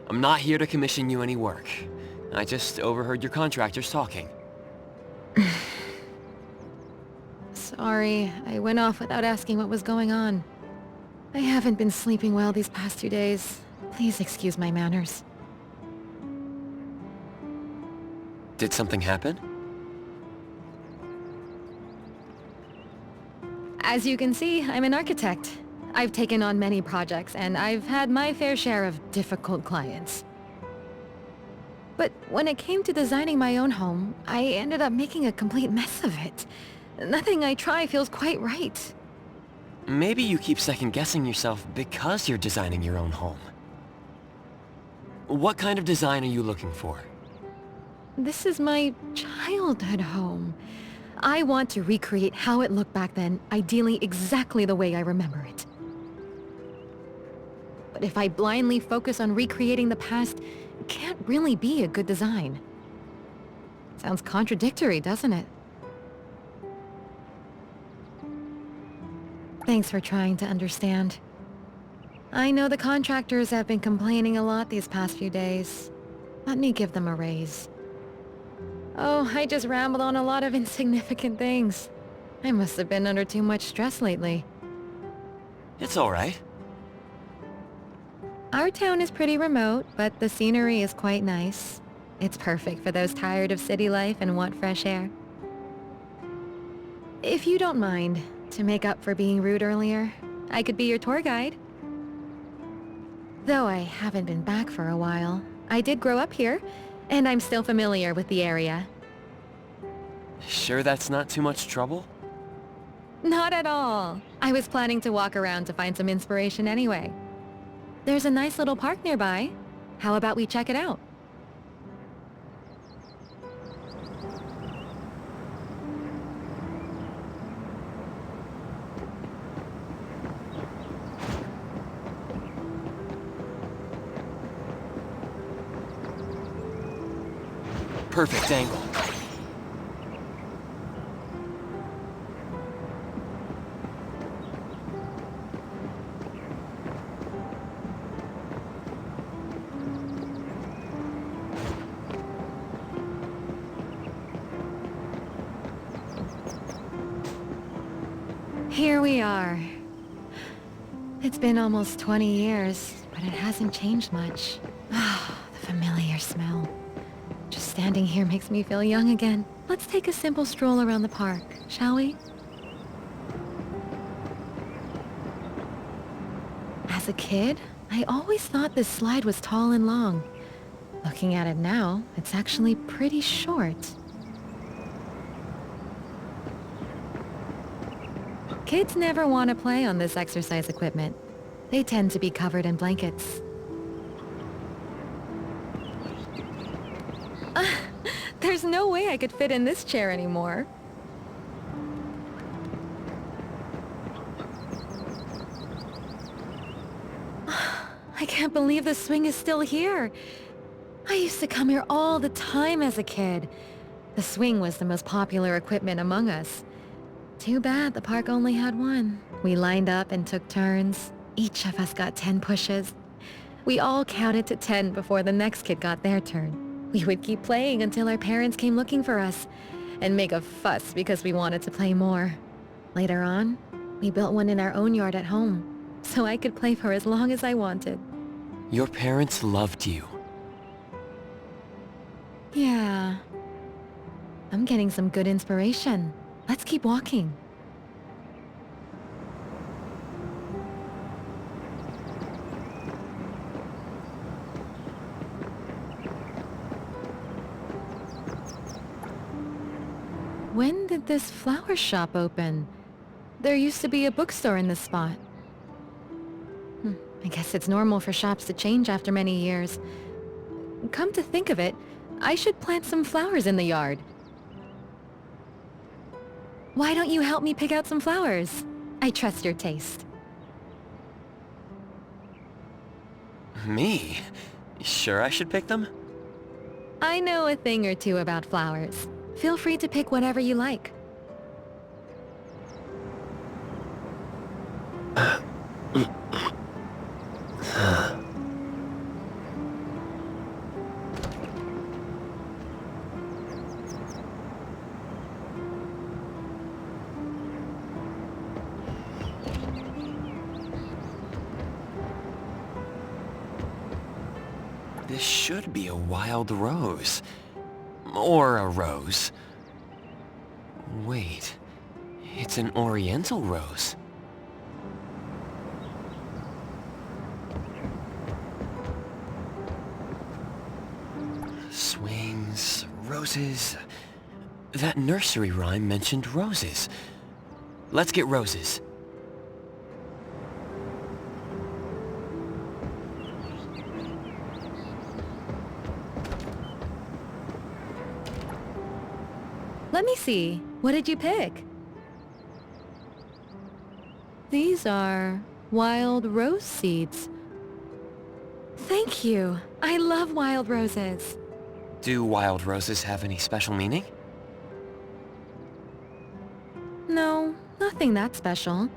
I'm not here to commission you any work. I just overheard your contractors talking. Sorry, I went off without asking what was going on. I haven't been sleeping well these past 2 days. Please excuse my manners. Did something happen? As you can see, I'm an architect. I've taken on many projects, and I've had my fair share of difficult clients. But when it came to designing my own home, I ended up making a complete mess of it. Nothing I try feels quite right. Maybe you keep second-guessing yourself because you're designing your own home. What kind of design are you looking for? This is my childhood home. I want to recreate how it looked back then, ideally exactly the way I remember it. But if I blindly focus on recreating the past, it can't really be a good design. Sounds contradictory, doesn't it? Thanks for trying to understand. I know the contractors have been complaining a lot these past few days. Let me give them a raise. Oh, I just rambled on a lot of insignificant things. I must have been under too much stress lately. It's alright. Our town is pretty remote, but the scenery is quite nice. It's perfect for those tired of city life and want fresh air. If you don't mind, to make up for being rude earlier, I could be your tour guide. Though I haven't been back for a while, I did grow up here, and I'm still familiar with the area. Sure that's not too much trouble? Not at all. I was planning to walk around to find some inspiration anyway. There's a nice little park nearby. How about we check it out? Perfect angle. Here we are. It's been almost 20 years, but it hasn't changed much. Ah, the familiar smell. Just standing here makes me feel young again. Let's take a simple stroll around the park, shall we? As a kid, I always thought this slide was tall and long. Looking at it now, it's actually pretty short. Kids never want to play on this exercise equipment. They tend to be covered in blankets. There's no way I could fit in this chair anymore. I can't believe the swing is still here. I used to come here all the time as a kid. The swing was the most popular equipment among us. Too bad the park only had one. We lined up and took turns. Each of us got 10 pushes. We all counted to 10 before the next kid got their turn. We would keep playing until our parents came looking for us, and make a fuss because we wanted to play more. Later on, we built one in our own yard at home, so I could play for as long as I wanted. Your parents loved you. Yeah. I'm getting some good inspiration. Let's keep walking. When did this flower shop open? There used to be a bookstore in this spot. I guess it's normal for shops to change after many years. Come to think of it, I should plant some flowers in the yard. Why don't you help me pick out some flowers? I trust your taste. Me? Sure I should pick them? I know a thing or two about flowers. Feel free to pick whatever you like. This should be a wild rose. Or a rose. Wait, it's an oriental rose. Swings, roses... That nursery rhyme mentioned roses. Let's get roses. Let me see. What did you pick? These are wild rose seeds. Thank you. I love wild roses. Do wild roses have any special meaning? No, nothing that special.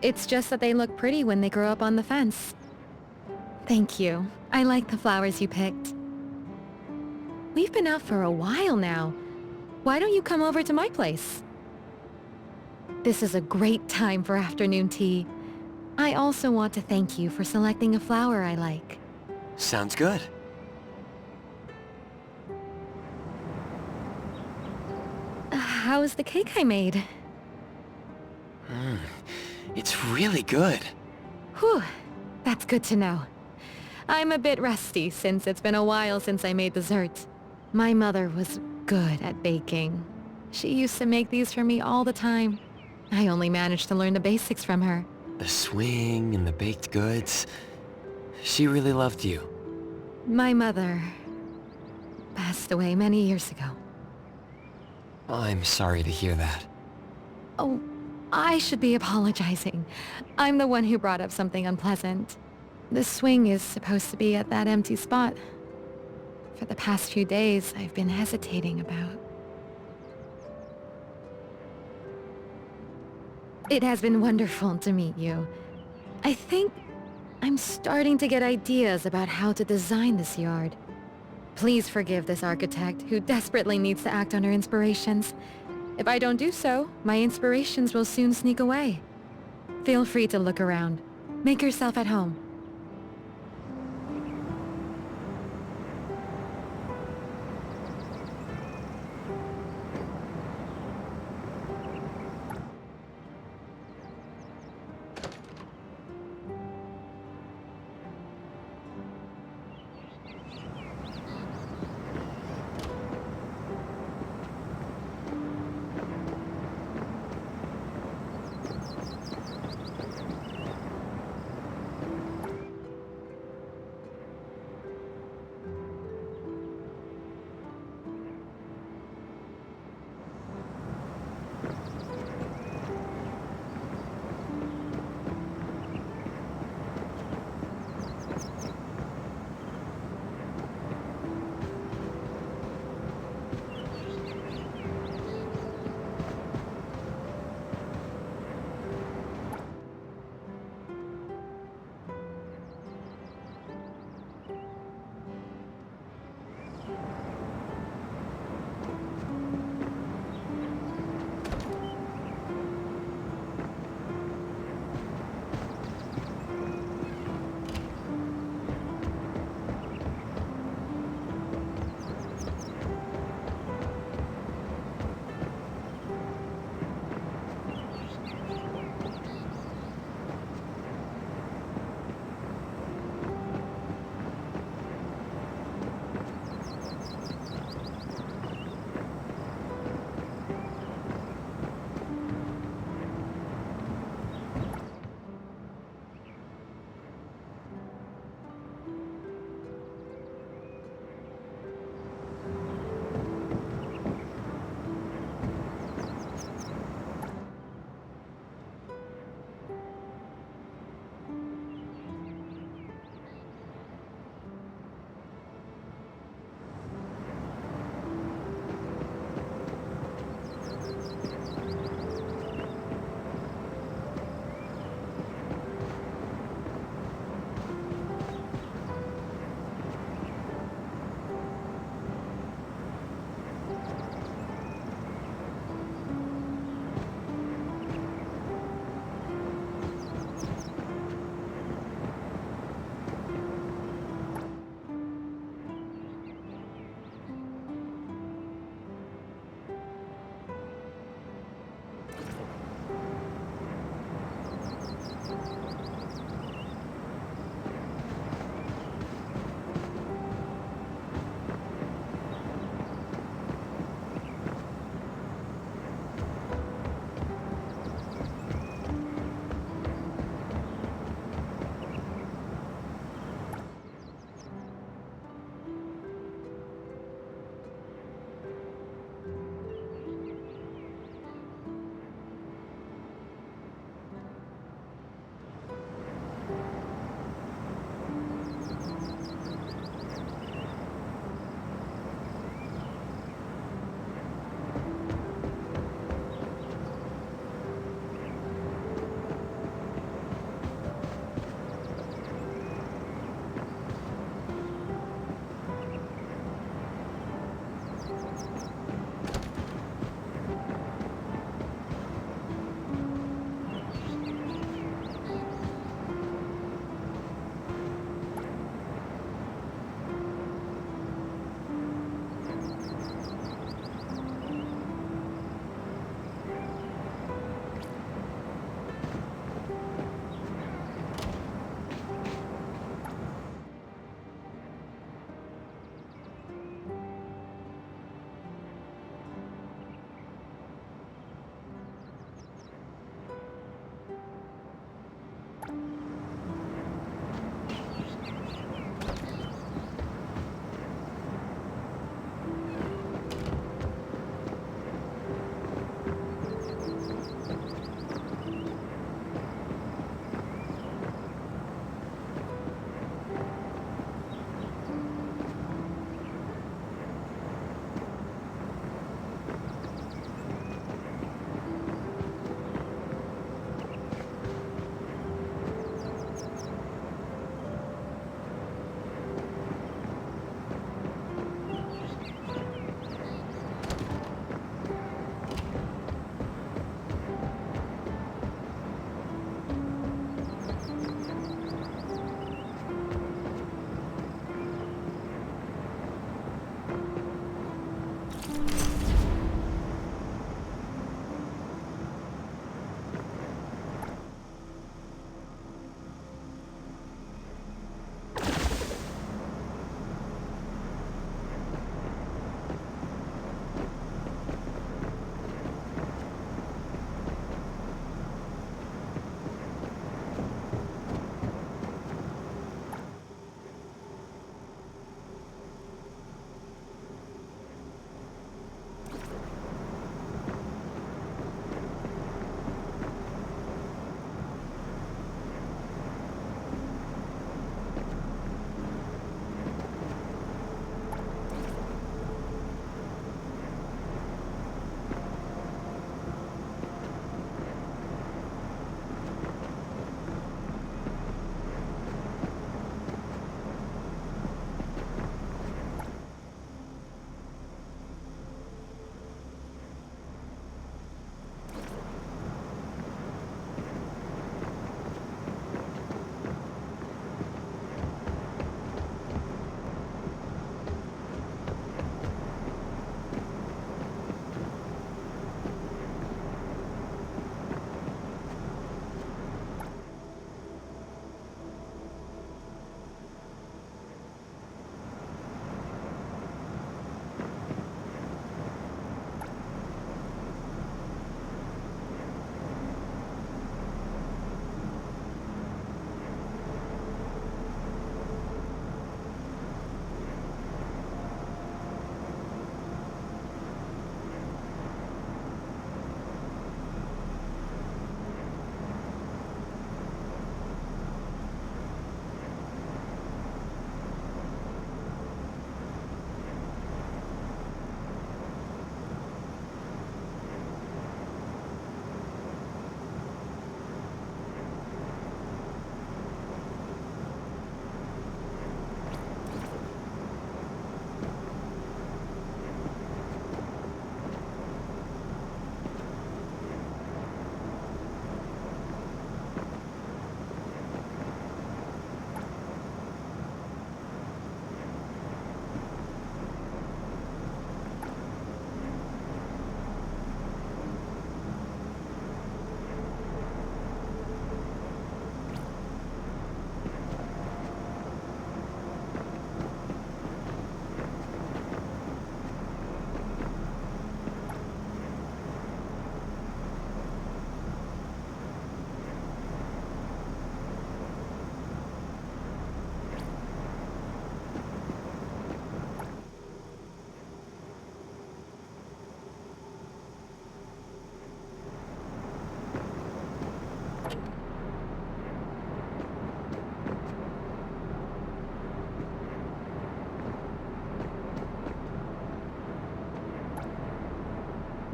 It's just that they look pretty when they grow up on the fence. Thank you. I like the flowers you picked. We've been out for a while now. Why don't you come over to my place? This is a great time for afternoon tea. I also want to thank you for selecting a flower I like. Sounds good. How's the cake I made? It's really good. Whew, that's good to know. I'm a bit rusty since it's been a while since I made dessert. My mother was good at baking. She used to make these for me all the time. I only managed to learn the basics from her. The swing and the baked goods. She really loved you. My mother passed away many years ago. I'm sorry to hear that. Oh, I should be apologizing. I'm the one who brought up something unpleasant. The swing is supposed to be at that empty spot. For the past few days, I've been hesitating about. It has been wonderful to meet you. I think I'm starting to get ideas about how to design this yard. Please forgive this architect who desperately needs to act on her inspirations. If I don't do so, my inspirations will soon sneak away. Feel free to look around. Make yourself at home.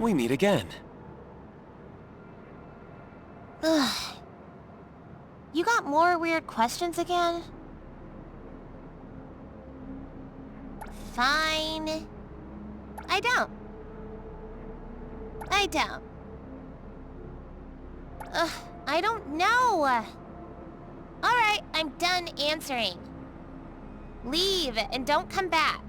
we meet again. Ugh. You got more weird questions again? Fine. I don't. Ugh, I don't know. Alright, I'm done answering. Leave and don't come back.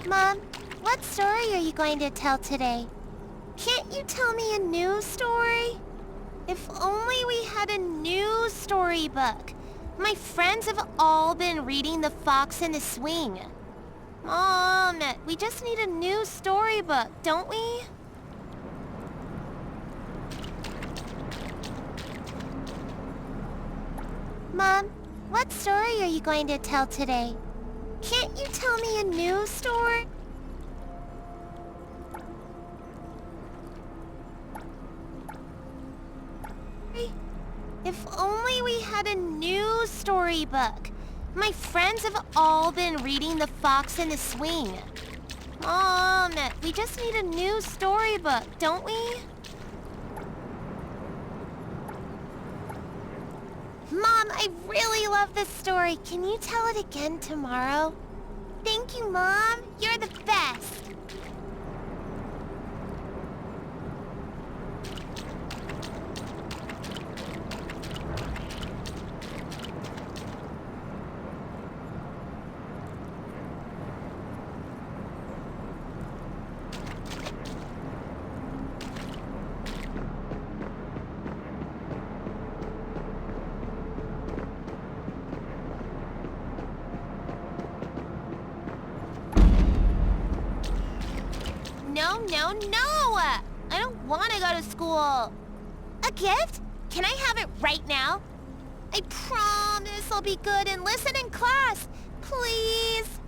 Mom, what story are you going to tell today? Can't you tell me a new story? If only we had a new storybook. My friends have all been reading The Fox and the Swing. Mom, we just need a new storybook, don't we? Mom, what story are you going to tell today? Can't you tell me a new story? If only we had a new storybook. My friends have all been reading The Fox and the Swing. Mom, we just need a new storybook, don't we? Mom, I really love this story. Can you tell it again tomorrow? Thank you, Mom. You're the best. No, no, no! I don't want to go to school. A gift? Can I have it right now? I promise I'll be good and listen in class. Please.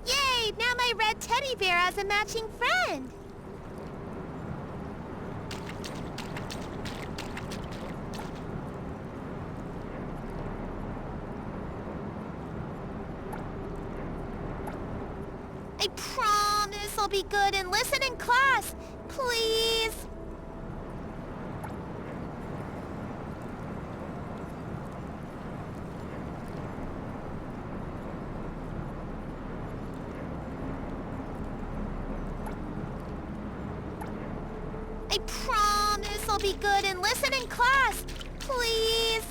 Yay! Now my red teddy bear has a matching friend. I promise I'll be good and listen in class. Please. I promise I'll be good and listen in class. Please.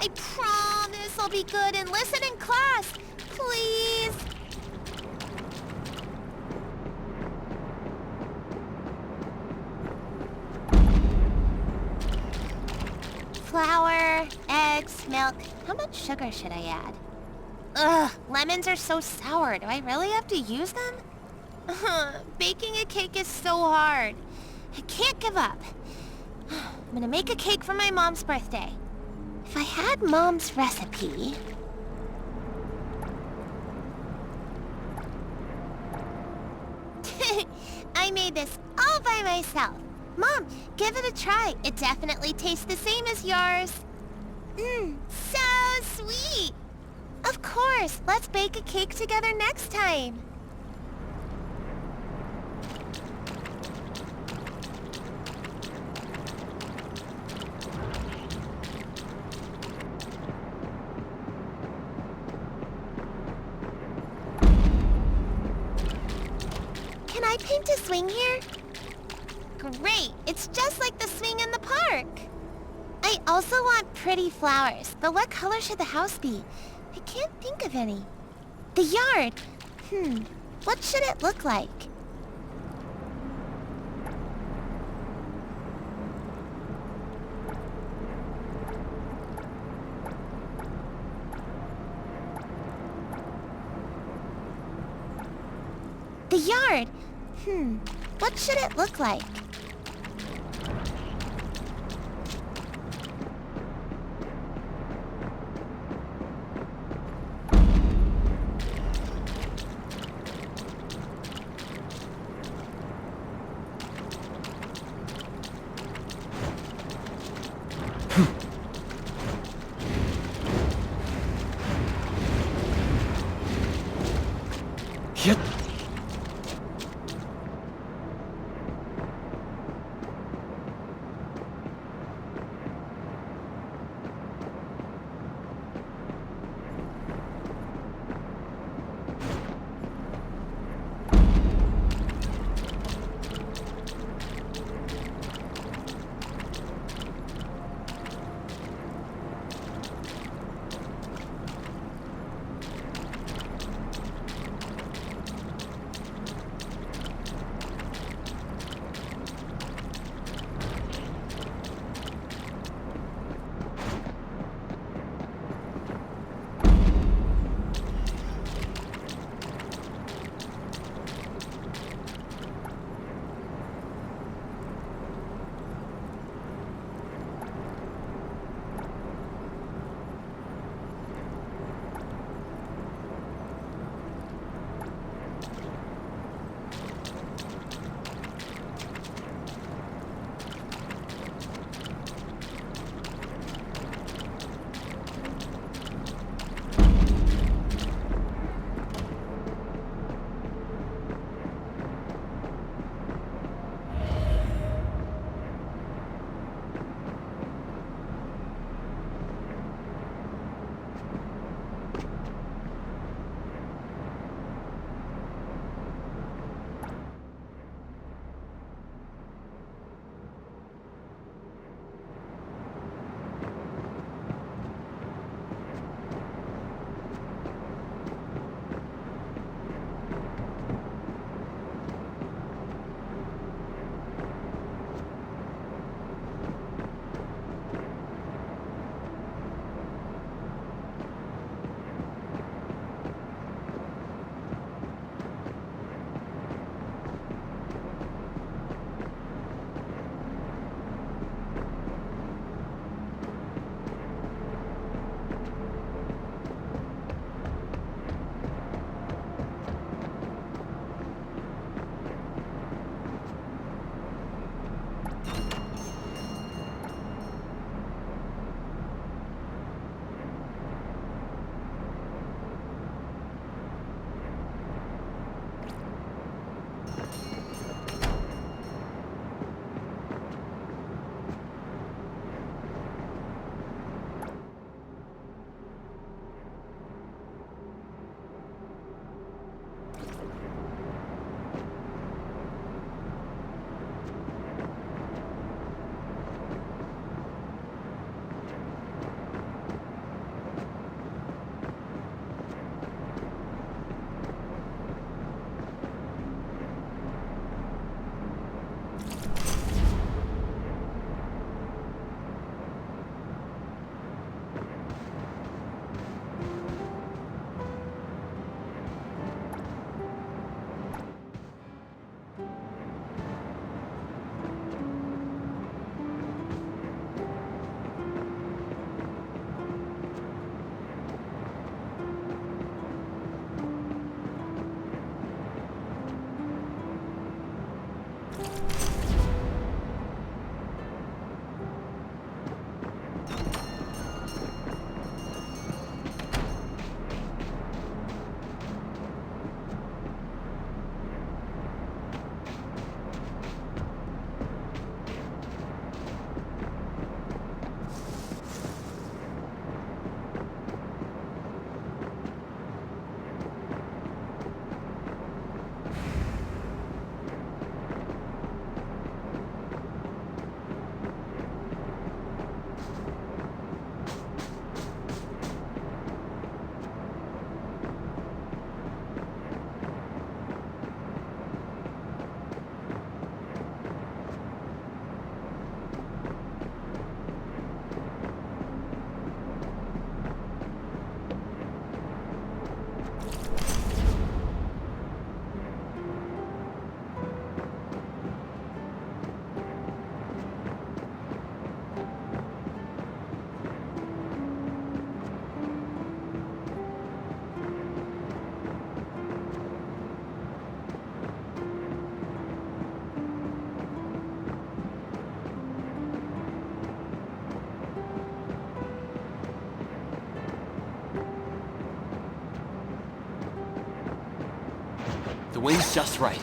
I promise I'll be good and listen in class. Please. Flour, eggs, milk. How much sugar should I add? Ugh, lemons are so sour. Do I really have to use them? Baking a cake is so hard. I can't give up. I'm gonna make a cake for my mom's birthday. If I had Mom's recipe... I made this all by myself. Mom, give it a try. It definitely tastes the same as yours. So sweet. Of course, let's bake a cake together next time. Can I paint a swing here? Great! It's just like the swing in the park! I also want pretty flowers, but what color should the house be? I can't think of any. The yard! What should it look like? The yard! What should it look like? Yep. The wind's just right.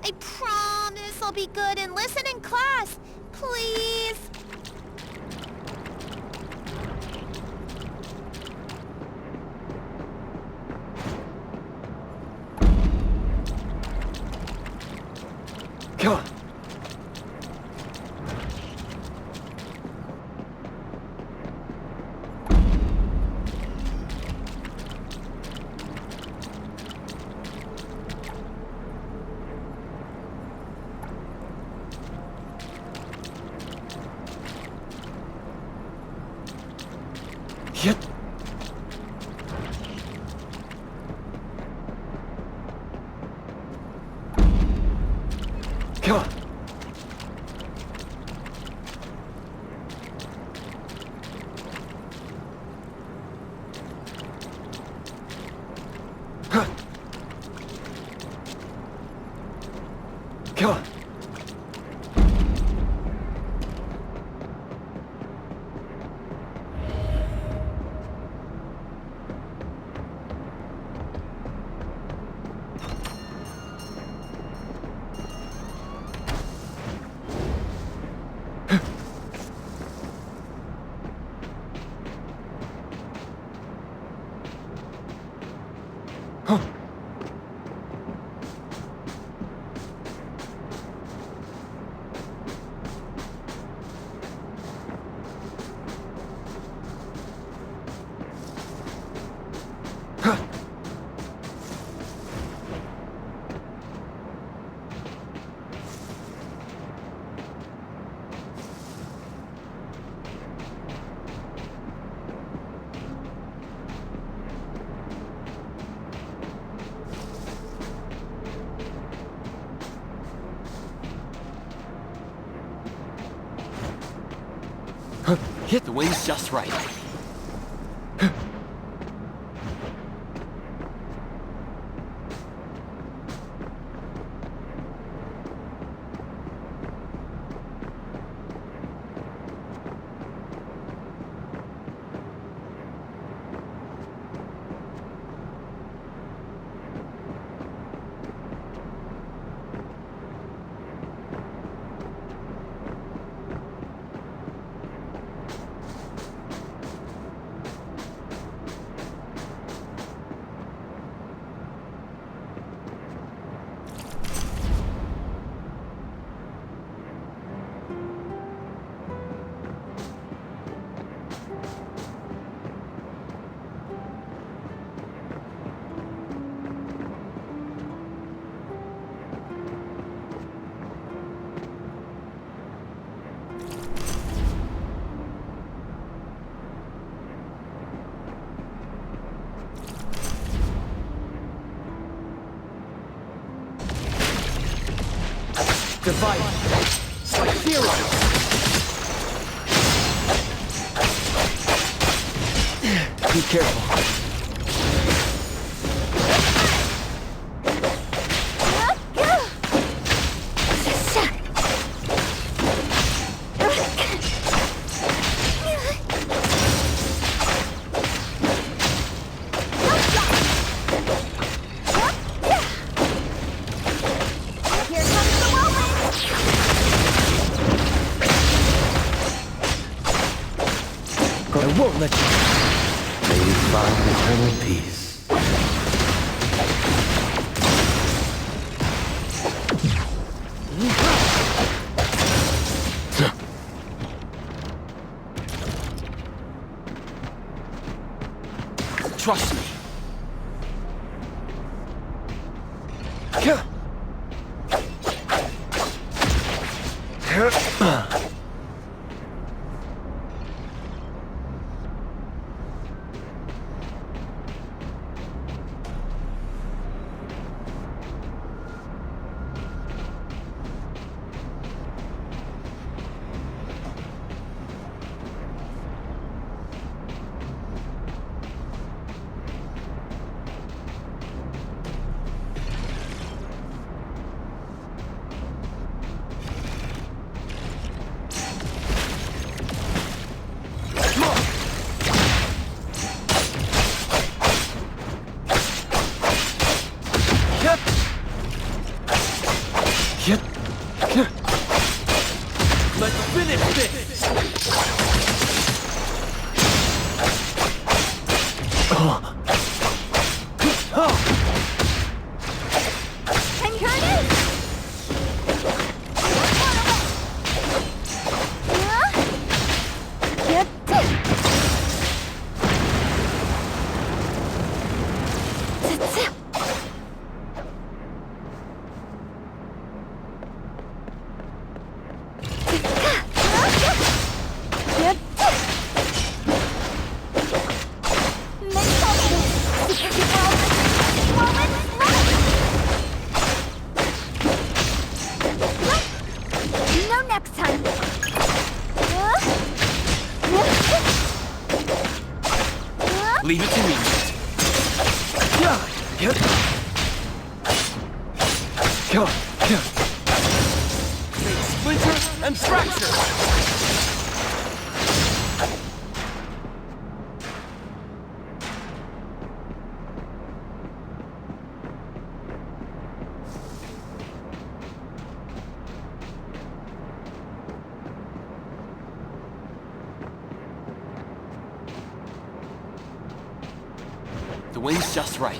I promise I'll be good and listen in class. Please. Come on. Yep. Come on. Huh. Come on. Hit the wind's just right. Device. Like zero. Be careful. I won't let you. May you find eternal peace. Trust me. Let's finish this! And here it is! Get No next time. Leave it to me. Splinter and fracture. The wind's just right.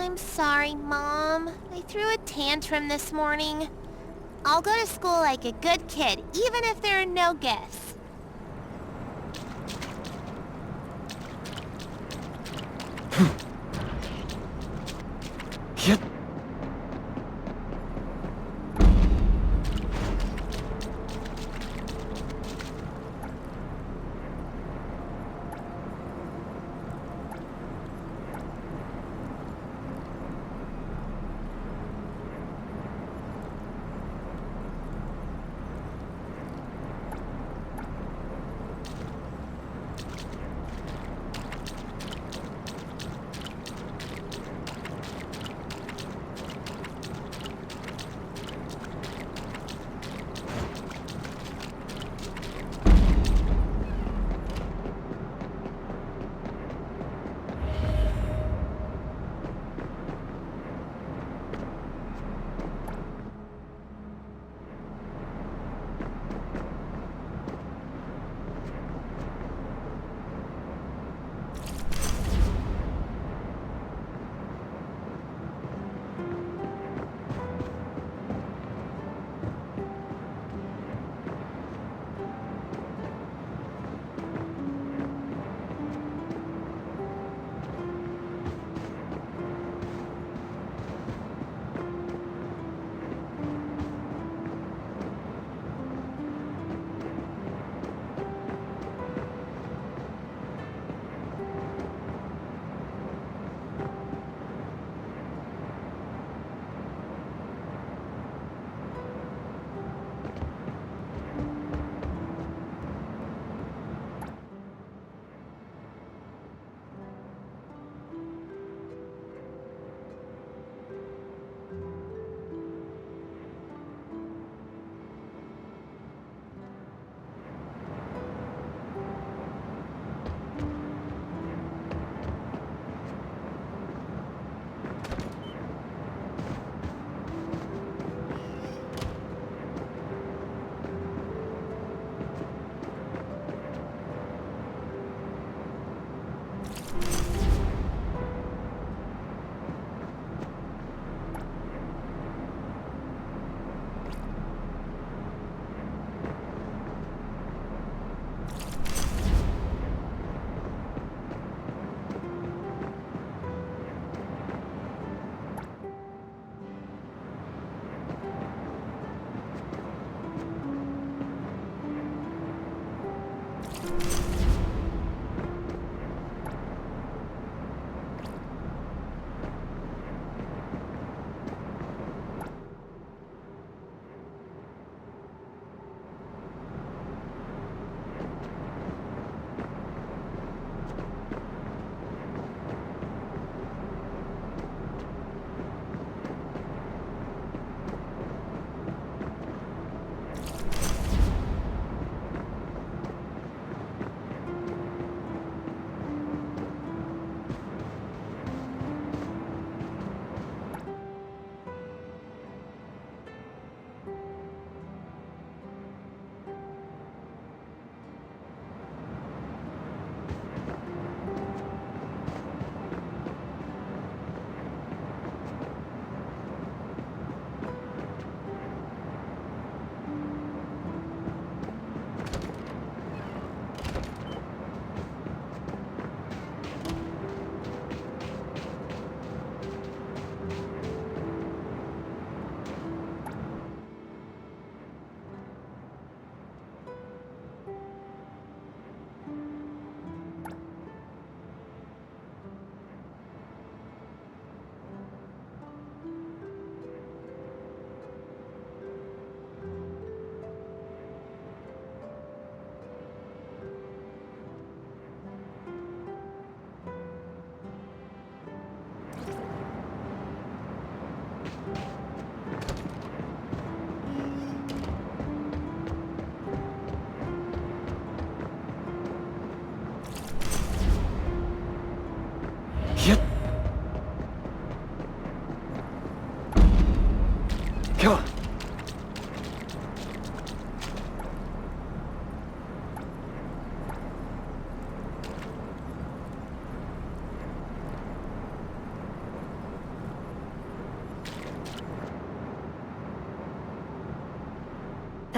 I'm sorry, Mom. I threw a tantrum this morning. I'll go to school like a good kid, even if there are no gifts. Yep.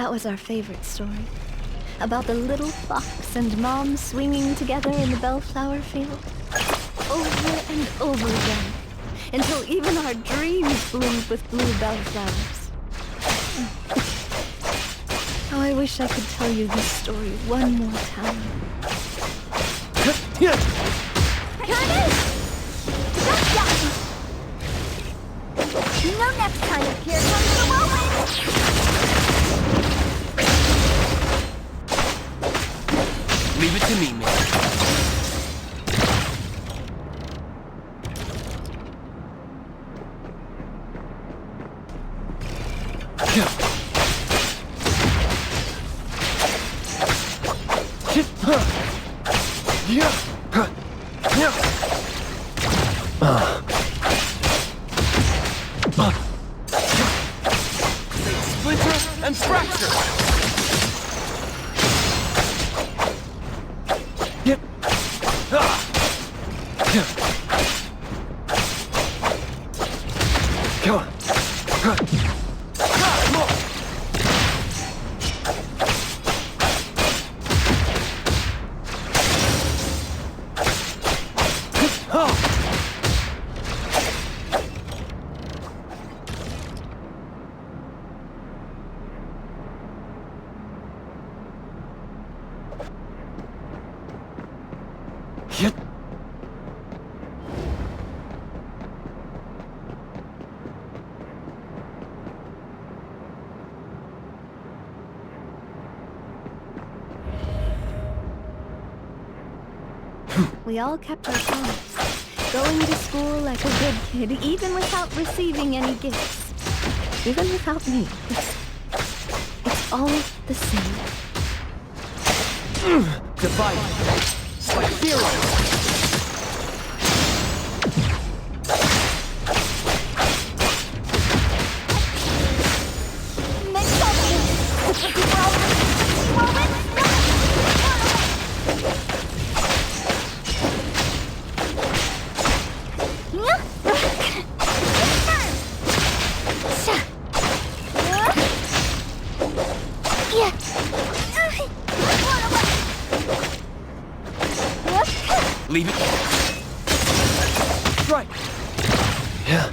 That was our favorite story. About the little fox and Mom swinging together in the bellflower field. Over and over again. Until even our dreams bloomed with blue bellflowers. How I wish I could tell you this story one more time. Here it is! Gotcha! You know next time, here comes the whirlwind! Leave it to me, man. Splinter and fracture! We all kept our promise, going to school like a good kid, even without receiving any gifts. Even without me, it's all the same. Divided. Like heroes. Leave it. Strike. Yeah.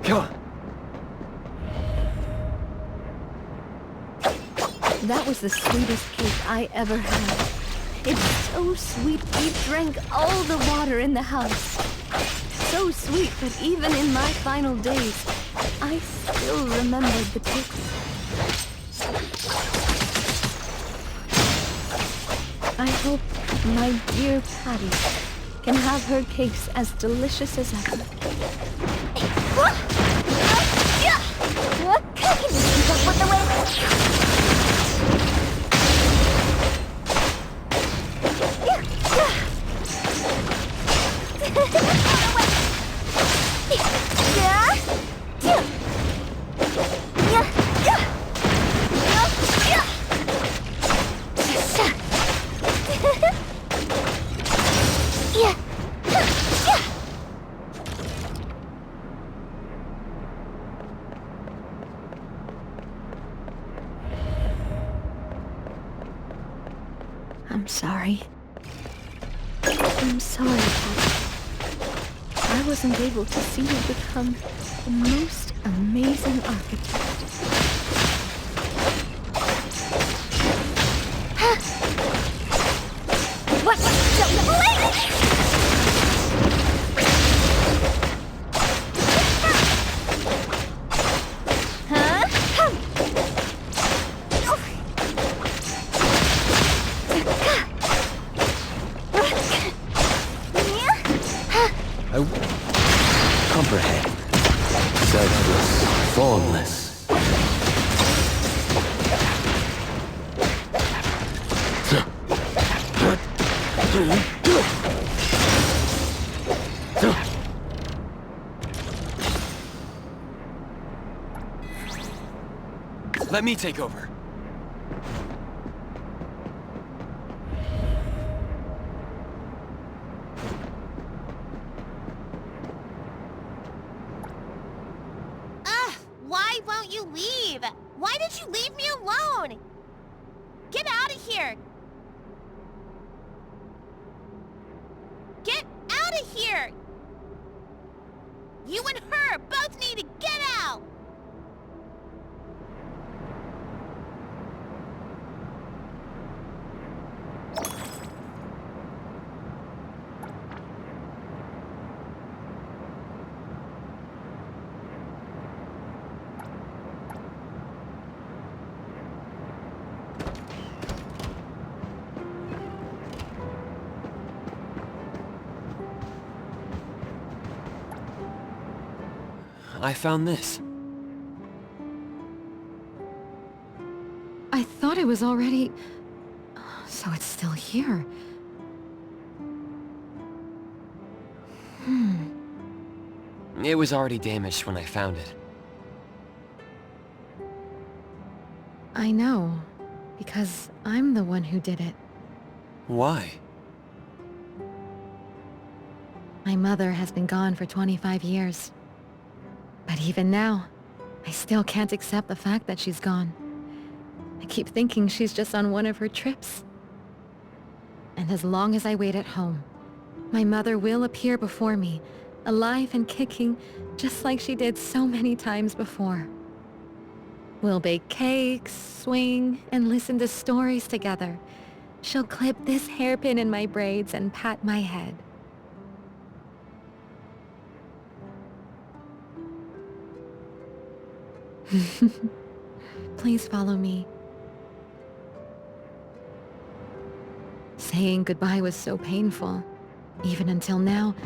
Come on. That was the sweetest cake I ever had. It's so sweet we drank all the water in the house. So sweet that even in my final days, I still remembered the taste. I hope my dear Patty can have her cakes as delicious as ever. Can you keep up with the way? I'm sorry. I'm sorry, Patty. I wasn't able to see you become the most amazing architect. What? Comprehend. Selfless, formless. Let me take over. Why did you leave me alone? Get out of here! Get out of here! You and her both need to get out! I found this. I thought it was already... So it's still here. It was already damaged when I found it. I know, because I'm the one who did it. Why? My mother has been gone for 25 years. But even now, I still can't accept the fact that she's gone. I keep thinking she's just on one of her trips. And as long as I wait at home, my mother will appear before me, alive and kicking, just like she did so many times before. We'll bake cakes, swing, and listen to stories together. She'll clip this hairpin in my braids and pat my head. Please follow me. Saying goodbye was so painful. Even until now,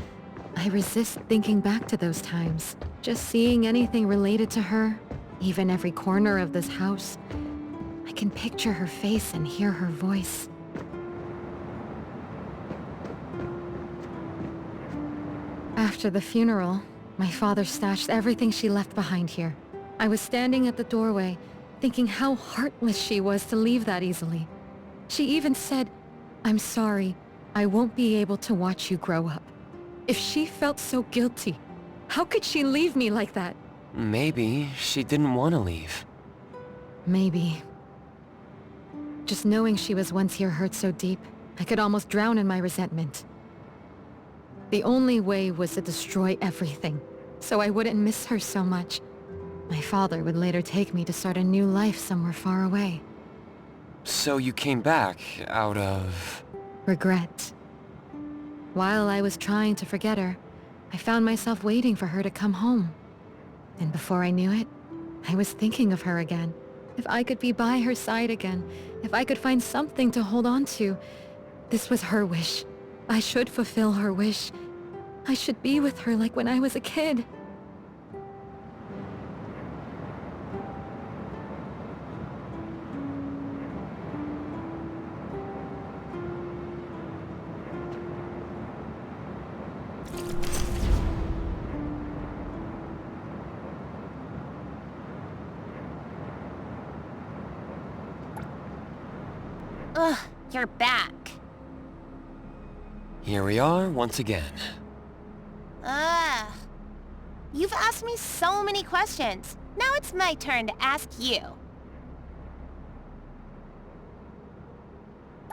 I resist thinking back to those times. Just seeing anything related to her, even every corner of this house, I can picture her face and hear her voice. After the funeral, my father stashed everything she left behind here. I was standing at the doorway, thinking how heartless she was to leave that easily. She even said, "I'm sorry, I won't be able to watch you grow up." If she felt so guilty, how could she leave me like that? Maybe she didn't want to leave. Maybe. Just knowing she was once here hurt so deep, I could almost drown in my resentment. The only way was to destroy everything, so I wouldn't miss her so much. My father would later take me to start a new life somewhere far away. So you came back out of... Regret. While I was trying to forget her, I found myself waiting for her to come home. And before I knew it, I was thinking of her again. If I could be by her side again, if I could find something to hold on to. This was her wish. I should fulfill her wish. I should be with her like when I was a kid. Ugh, you're back. Here we are once again. Ugh. You've asked me so many questions. Now it's my turn to ask you.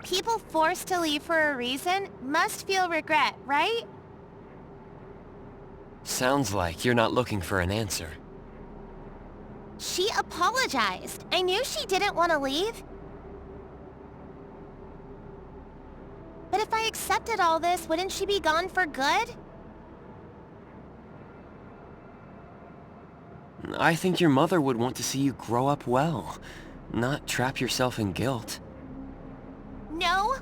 People forced to leave for a reason must feel regret, right? Sounds like you're not looking for an answer. She apologized. I knew she didn't want to leave. But if I accepted all this, wouldn't she be gone for good? I think your mother would want to see you grow up well, not trap yourself in guilt. No.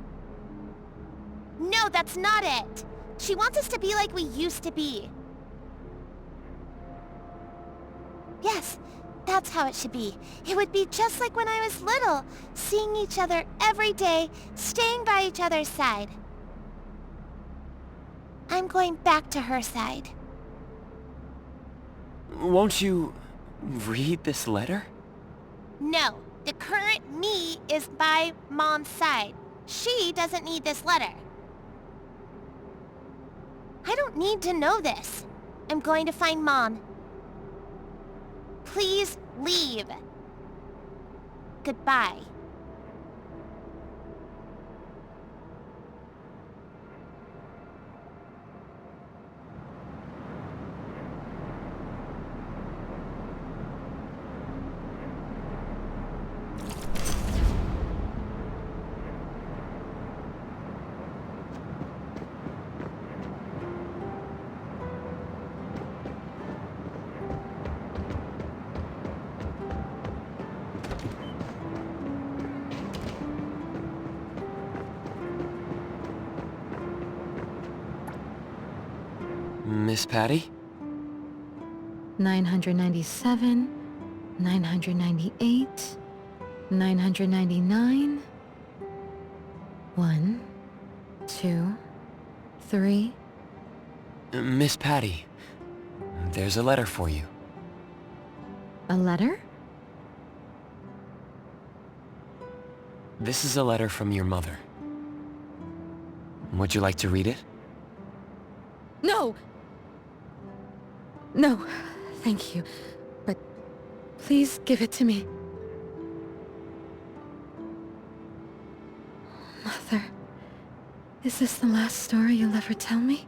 No, that's not it. She wants us to be like we used to be. Yes, that's how it should be. It would be just like when I was little, seeing each other every day, staying by each other's side. I'm going back to her side. Won't you read this letter? No, the current me is by Mom's side. She doesn't need this letter. I don't need to know this. I'm going to find Mom. Please leave. goodbye. Miss Patty? 997, 998, 999. 1, 2, 3. Miss Patty, there's a letter for you. A letter? This is a letter from your mother. Would you like to read it? No! No, thank you. But please give it to me. Mother, is this the last story you'll ever tell me?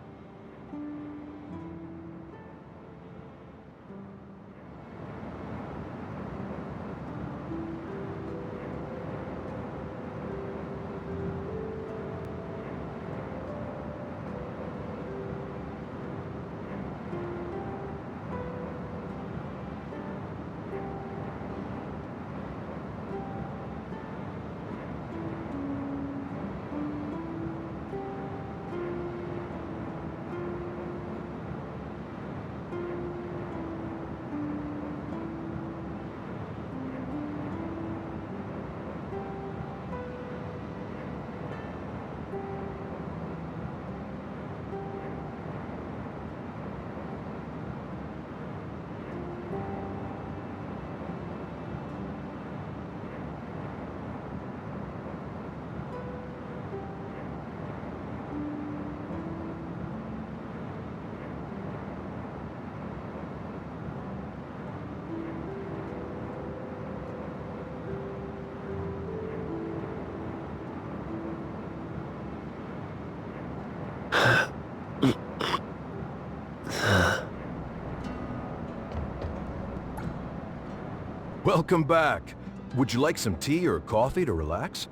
Welcome back. Would you like some tea or coffee to relax?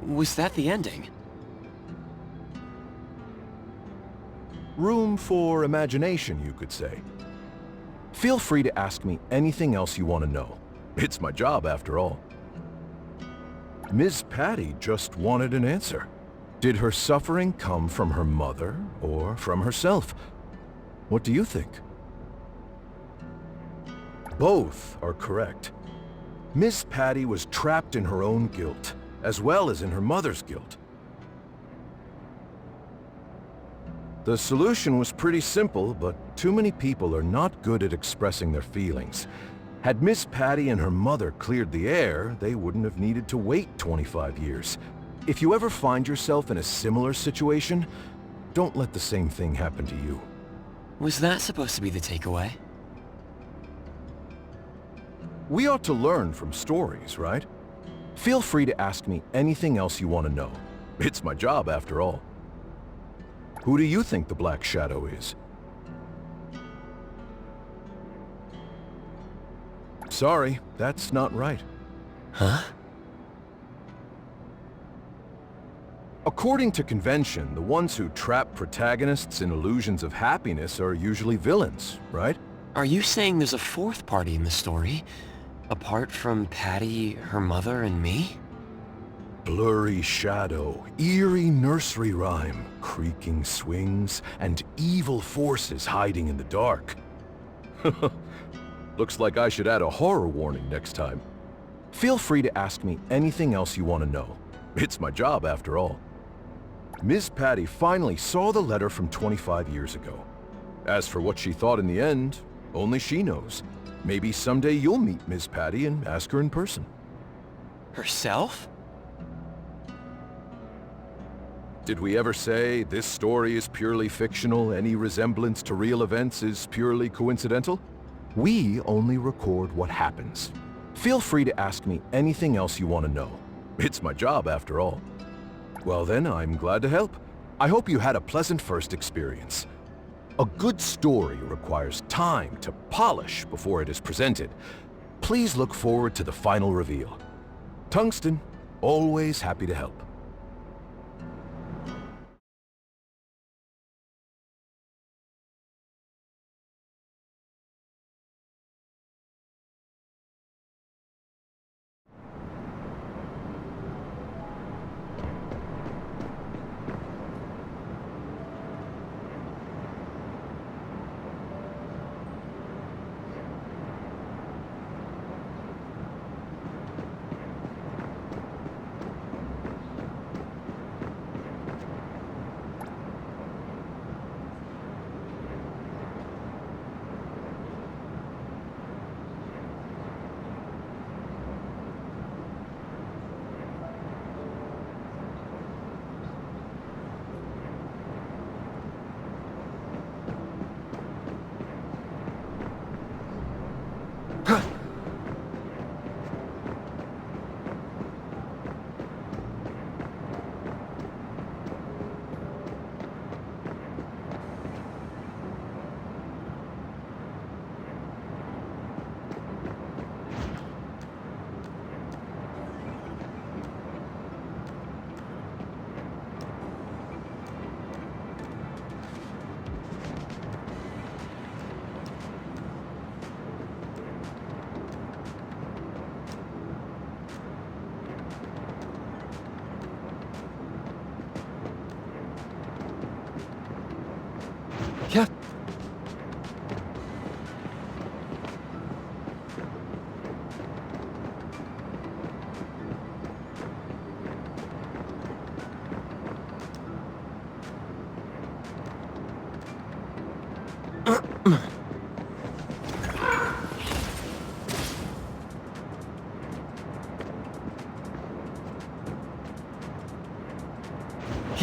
Was that the ending? Room for imagination, you could say. Feel free to ask me anything else you want to know. It's my job, after all. Ms. Patty just wanted an answer. Did her suffering come from her mother or from herself? What do you think? Both are correct. Miss Patty was trapped in her own guilt, as well as in her mother's guilt. The solution was pretty simple, but too many people are not good at expressing their feelings. Had Miss Patty and her mother cleared the air, they wouldn't have needed to wait 25 years. If you ever find yourself in a similar situation, don't let the same thing happen to you. Was that supposed to be the takeaway? We ought to learn from stories, right? Feel free to ask me anything else you want to know. It's my job, after all. Who do you think the Black Shadow is? Sorry, that's not right. Huh? According to convention, the ones who trap protagonists in illusions of happiness are usually villains, right? Are you saying there's a fourth party in the story? Apart from Patty, her mother, and me? Blurry shadow, eerie nursery rhyme, creaking swings, and evil forces hiding in the dark. Looks like I should add a horror warning next time. Feel free to ask me anything else you want to know. It's my job, after all. Ms. Patty finally saw the letter from 25 years ago. As for what she thought in the end, only she knows. Maybe someday you'll meet Ms. Patty and ask her in person. Herself? Did we ever say this story is purely fictional, any resemblance to real events is purely coincidental? We only record what happens. Feel free to ask me anything else you want to know. It's my job, after all. Well then, I'm glad to help. I hope you had a pleasant first experience. A good story requires time to polish before it is presented. Please look forward to the final reveal. Tungsten, always happy to help. Yeah.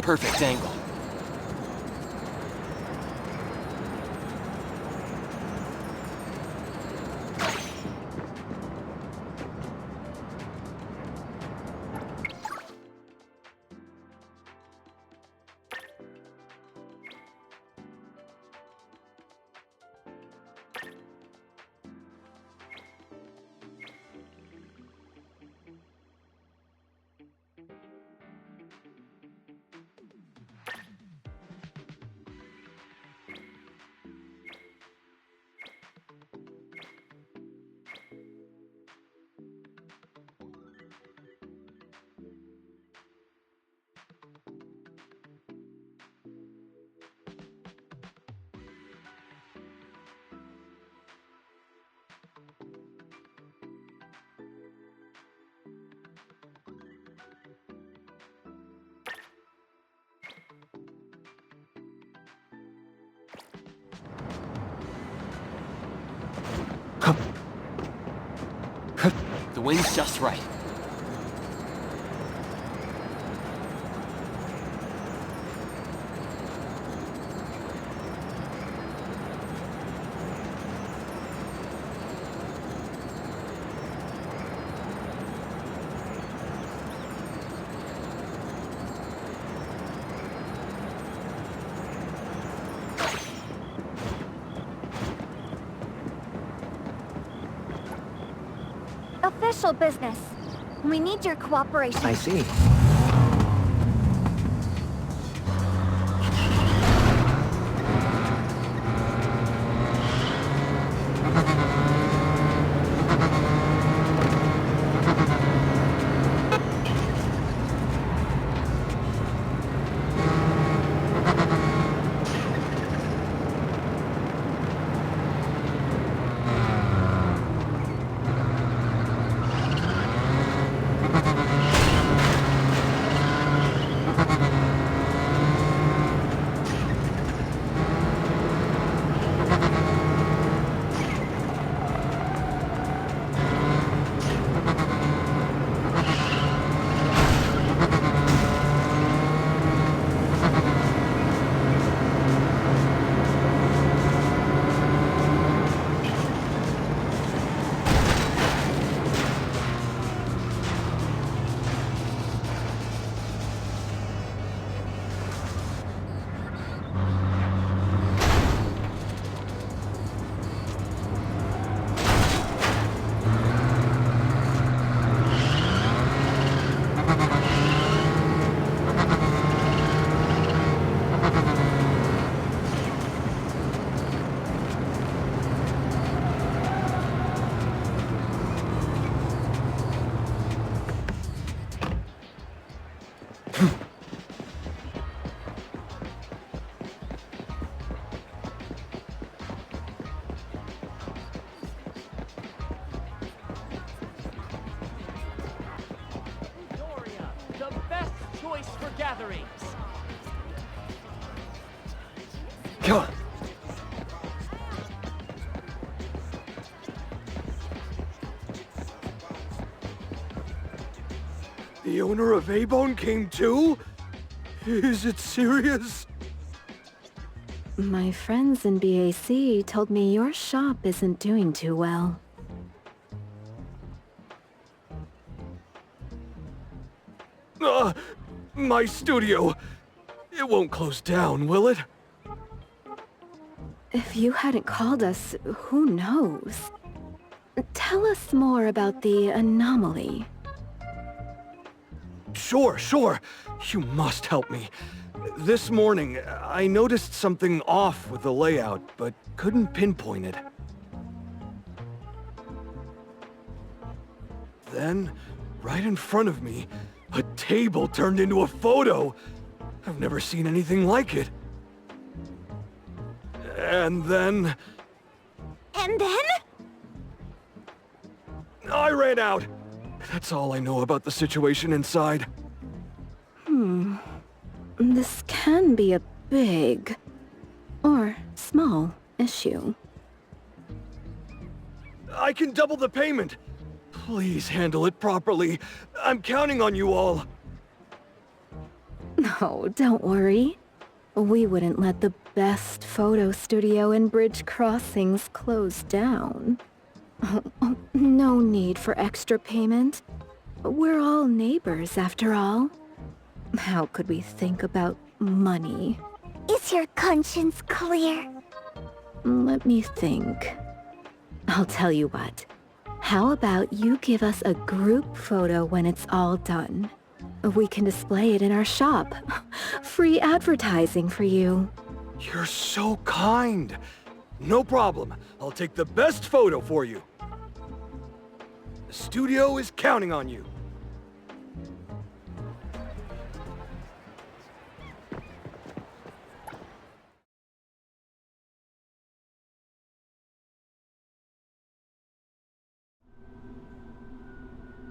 Perfect angle. The wind's just right. Official business. We need your cooperation. I see. choice for gatherings. Come on. The owner of A-Bone came too? Is it serious? My friends in BAC told me your shop isn't doing too well. My studio. It won't close down, will it? If you hadn't called us, who knows? Tell us more about the anomaly. Sure. You must help me. This morning, I noticed something off with the layout, but couldn't pinpoint it. Then, right in front of me, a table turned into a photo. I've never seen anything like it. And then... And then? I ran out. That's all I know about the situation inside. This can be a big... or small issue. I can double the payment. Please handle it properly. I'm counting on you all. No, don't worry. We wouldn't let the best photo studio in Bridge Crossings close down. No need for extra payment. We're all neighbors, after all. How could we think about money? Is your conscience clear? Let me think. I'll tell you what. How about you give us a group photo when it's all done? We can display it in our shop. Free advertising for you. You're so kind. No problem. I'll take the best photo for you. The studio is counting on you.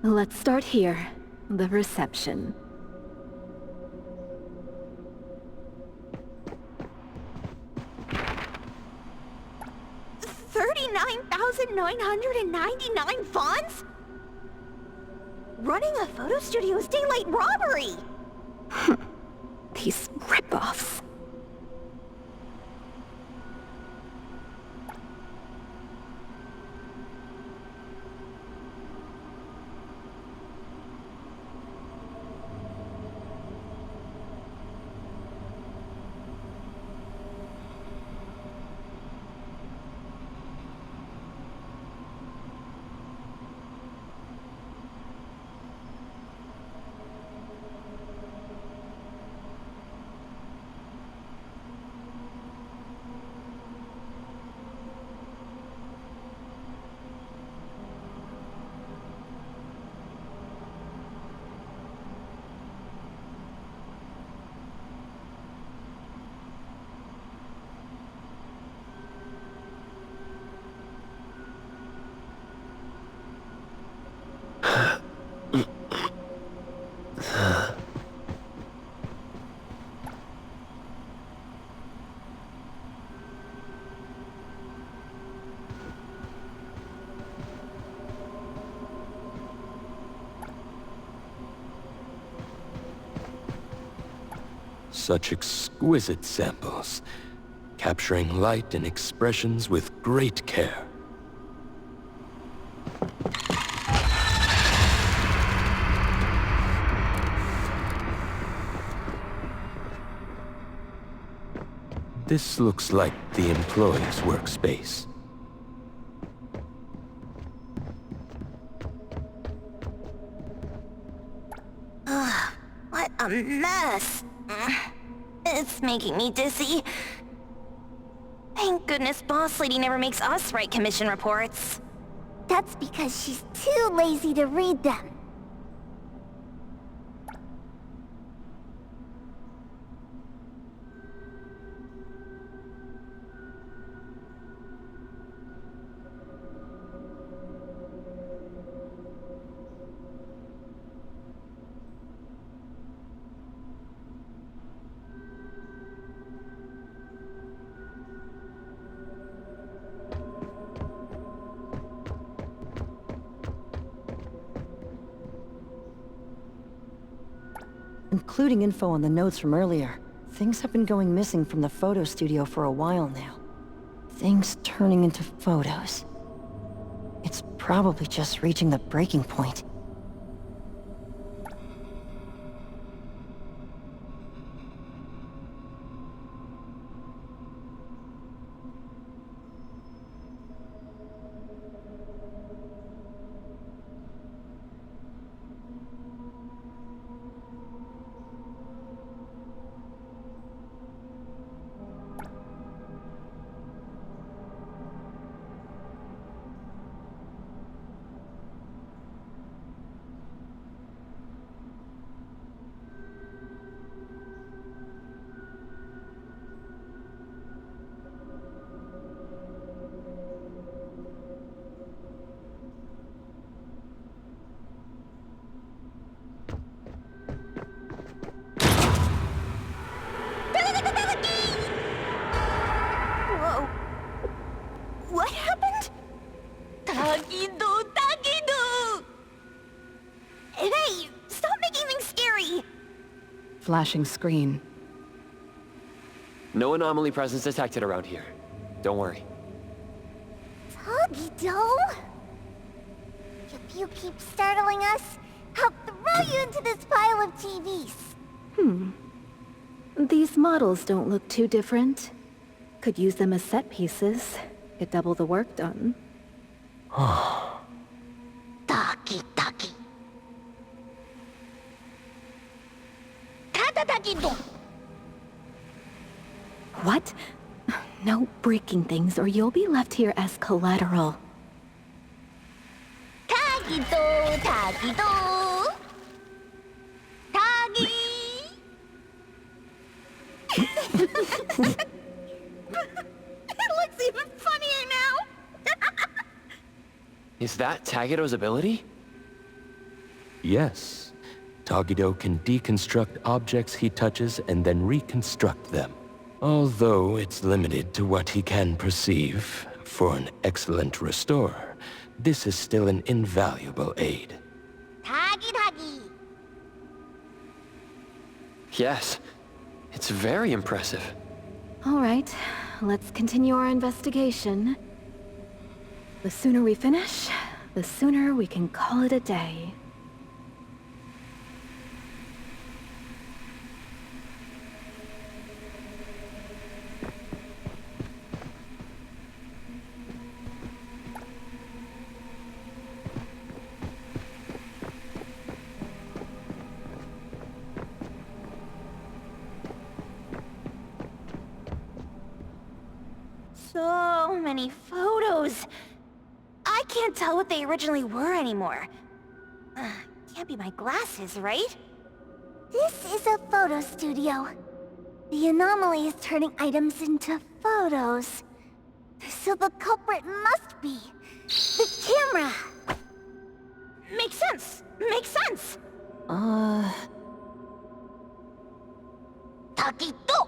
Let's start here. The reception. $39,999 funds? Running a photo studio is daylight robbery! These rip-offs. Such exquisite samples, capturing light and expressions with great care. This looks like the employee's workspace. Ugh, what a mess. It's making me dizzy. Thank goodness Boss Lady never makes us write commission reports. That's because she's too lazy to read them. including info on the notes from earlier. Things have been going missing from the photo studio for a while now. Things turning into photos. It's probably just reaching the breaking point. Whoa. What happened? Tagido, Tagido! Hey, stop making things scary! Flashing screen. No anomaly presence detected around here. Don't worry. Tagido? If you keep startling us, I'll throw you into this pile of TVs. These models don't look too different. Could use them as set pieces. Get double the work done. Taki, Taki. Tagido! What? No breaking things or you'll be left here as collateral. Tagido, Tagido! Tagi! It looks even funnier now! Is that Tagido's ability? Yes. Tagido can deconstruct objects he touches and then reconstruct them. Although it's limited to what he can perceive, for an excellent restorer, this is still an invaluable aid. Tagi, Tagi! Yes. It's very impressive. All right, let's continue our investigation. The sooner we finish, the sooner we can call it a day. So many photos. I can't tell what they originally were anymore. Can't be my glasses, right? This is a photo studio. The anomaly is turning items into photos. So the culprit must be the camera. Makes sense. Makes sense. Taquito!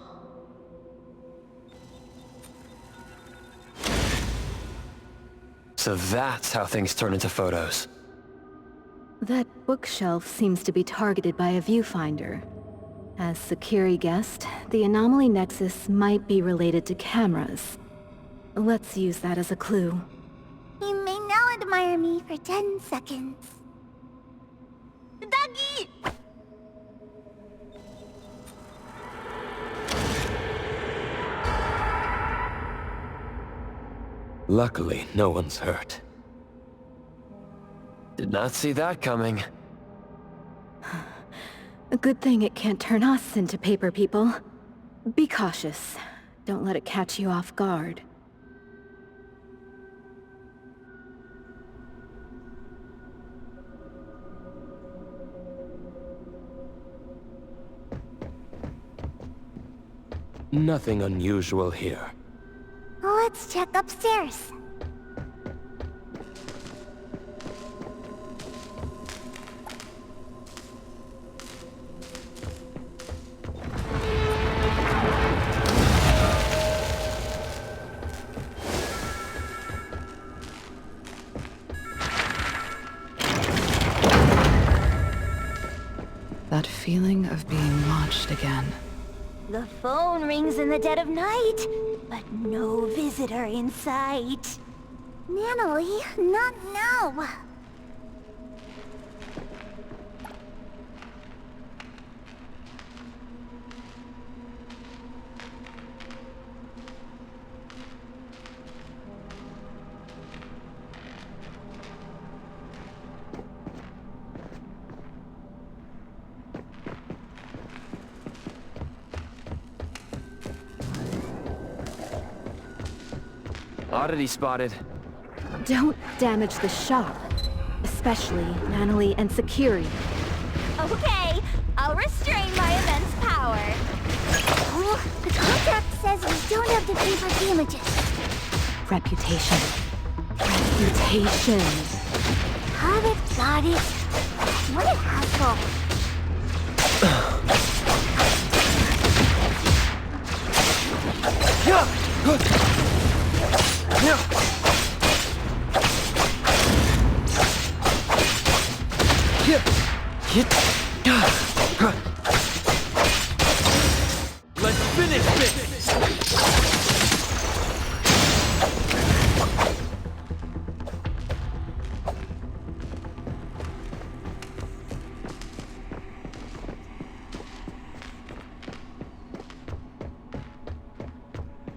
So that's how things turn into photos. That bookshelf seems to be targeted by a viewfinder. As Sakiri guessed, the anomaly nexus might be related to cameras. Let's use that as a clue. You may now admire me for 10 seconds. Doggy! Luckily, no one's hurt. Did not see that coming. A good thing it can't turn us into paper people. Be cautious. Don't let it catch you off guard. Nothing unusual here. Let's check upstairs. That feeling of being watched again. The phone rings in the dead of night, but no visitor in sight. Natalie, not now. Oddity spotted. Don't damage the shop. Especially Natalie and Security. Okay, I'll restrain my immense power. Oh, the contract says we don't have to pay for damages. Reputation. Reputation. Got it. What an asshole. Let's finish this!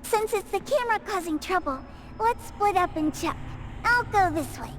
Since it's the camera causing trouble, let's split up and check. I'll go this way.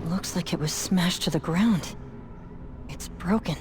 Looks like it was smashed to the ground. It's broken.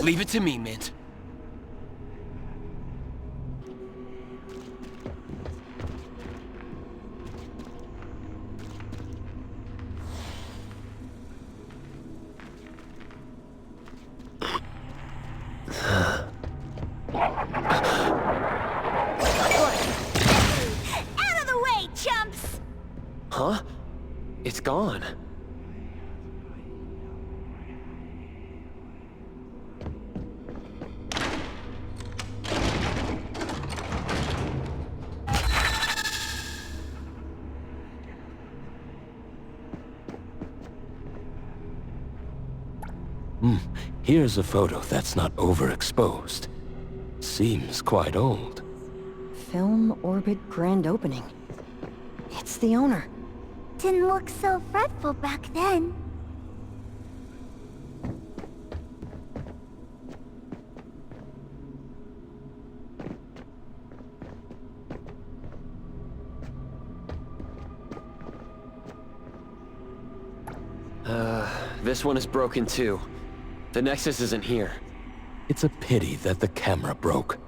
Leave it to me, Mint. Out of the way, chumps! Huh? It's gone. Here's a photo that's not overexposed. Seems quite old. Film Orbit Grand Opening. It's the owner. Didn't look so fretful back then. This one is broken too. The Nexus isn't here. It's a pity that the camera broke.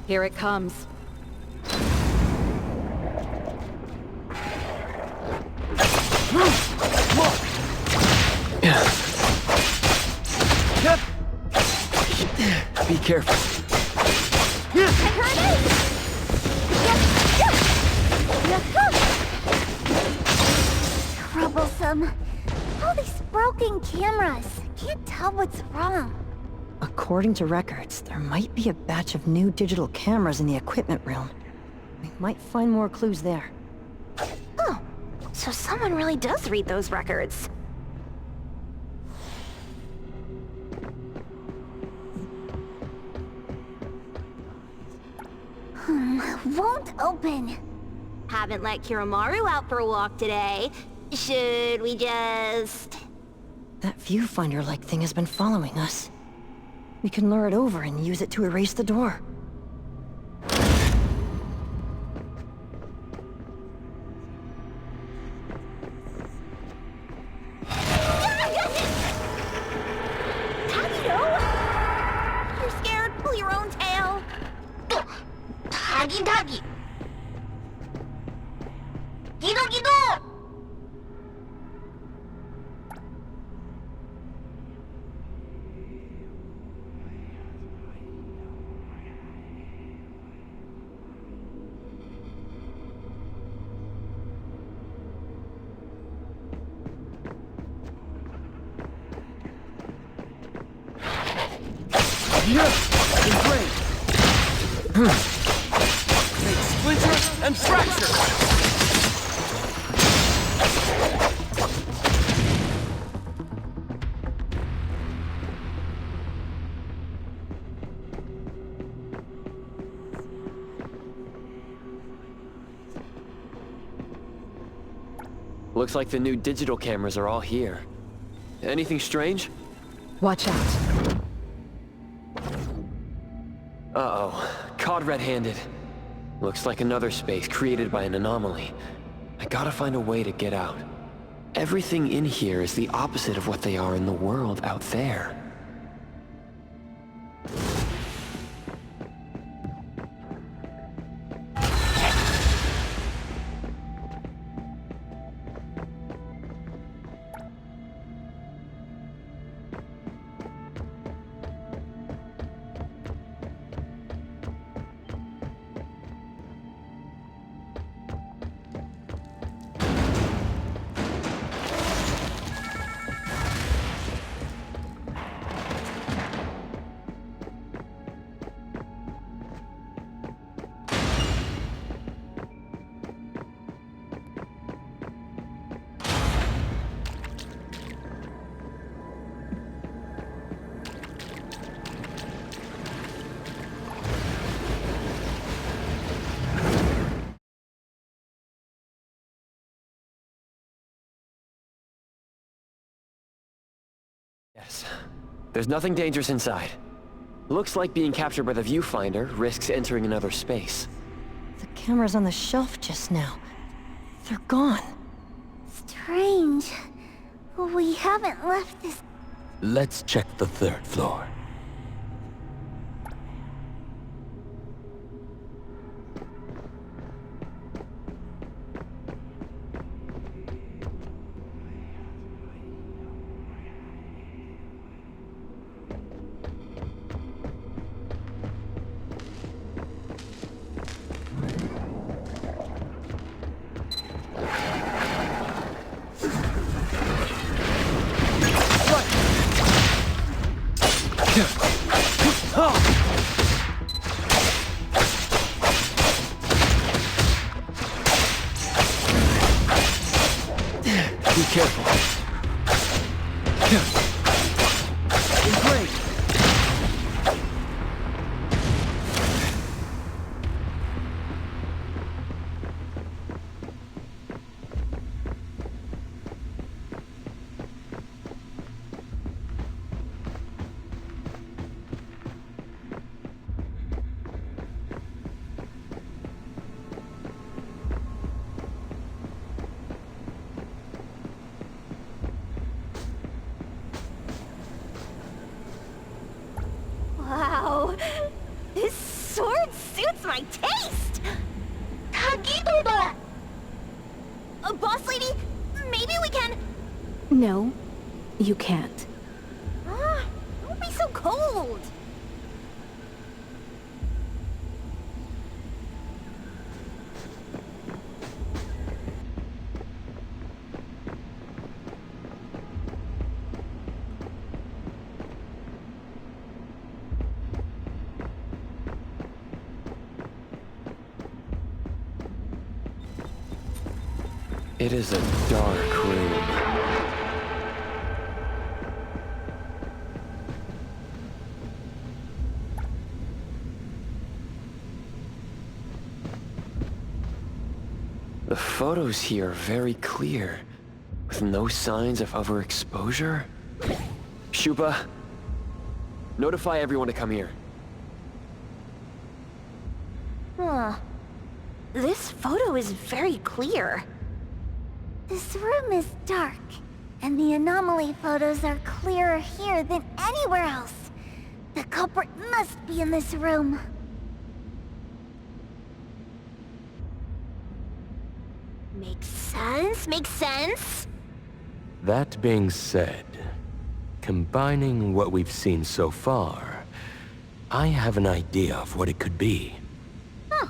Here it comes. Be careful. I heard it! Troublesome. All these broken cameras. Can't tell what's wrong. According to records, there might be a batch of new digital cameras in the equipment room. We might find more clues there. Oh, so someone really does read those records. Won't open. Haven't let Kiramaru out for a walk today. Should we just... That viewfinder-like thing has been following us. We can lure it over and use it to erase the door. You're scared? Pull your own tail. Doggy. Gido. Make splinter and fracture! Looks like the new digital cameras are all here. Anything strange? Watch out. Uh-oh. Caught red-handed. Looks like another space created by an anomaly. I gotta find a way to get out. Everything in here is the opposite of what they are in the world out there. Yes. There's nothing dangerous inside. Looks like being captured by the viewfinder risks entering another space. The cameras on the shelf just now. They're gone. Strange. haven't left this... Let's check the third floor. Be careful. Great. Wow, this sword suits my taste! Tagido-da! Boss lady, maybe we can... No, you can't. Don't be so cold! It is a dark room. The photos here are very clear, with no signs of overexposure. Shupa, notify everyone to come here. Huh. This photo is very clear. This room is dark, and the anomaly photos are clearer here than anywhere else. The culprit must be in this room. Makes sense, makes sense. That being said, combining what we've seen so far, I have an idea of what it could be. Huh.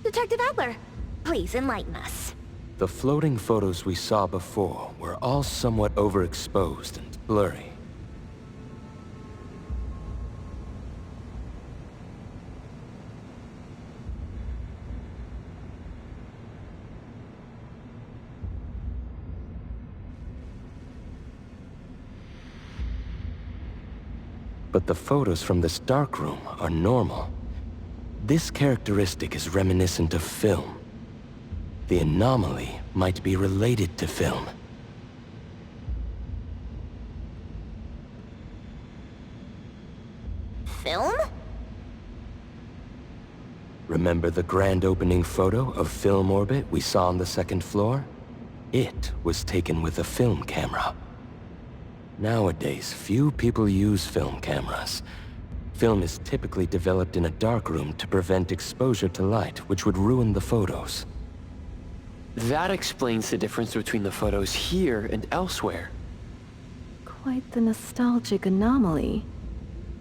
Detective Adler, please enlighten us. The floating photos we saw before were all somewhat overexposed and blurry. But the photos from this darkroom are normal. This characteristic is reminiscent of film. The anomaly might be related to film. Film? Remember the grand opening photo of Film Orbit we saw on the second floor? It was taken with a film camera. Nowadays, few people use film cameras. Film is typically developed in a darkroom to prevent exposure to light, which would ruin the photos. That explains the difference between the photos here and elsewhere. Quite the nostalgic anomaly.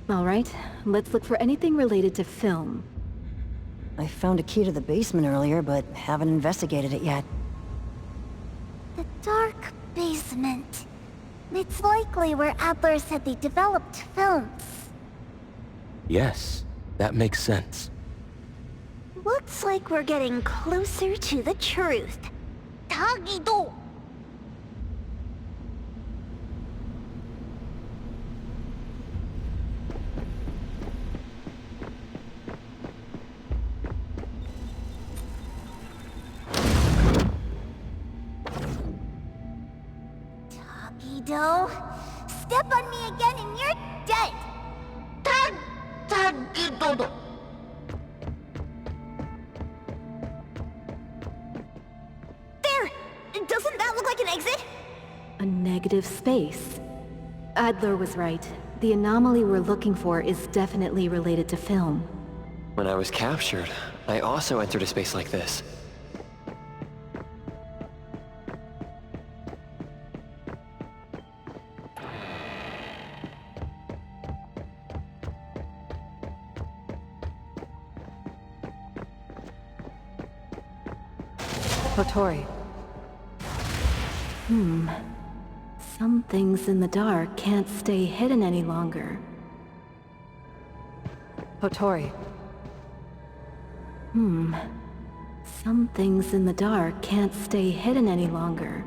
All right, let's look for anything related to film. I found a key to the basement earlier, but haven't investigated it yet. The dark basement. It's likely where Adler said they developed films. Yes, that makes sense. Looks like we're getting closer to the truth. Tagido! Tagido, step on me again and you're dead! Tagido! There! Doesn't that look like an exit? A negative space. Adler was right. The anomaly we're looking for is definitely related to film. When I was captured, I also entered a space like this. Hotori. Some things in the dark can't stay hidden any longer. Hotori. Some things in the dark can't stay hidden any longer.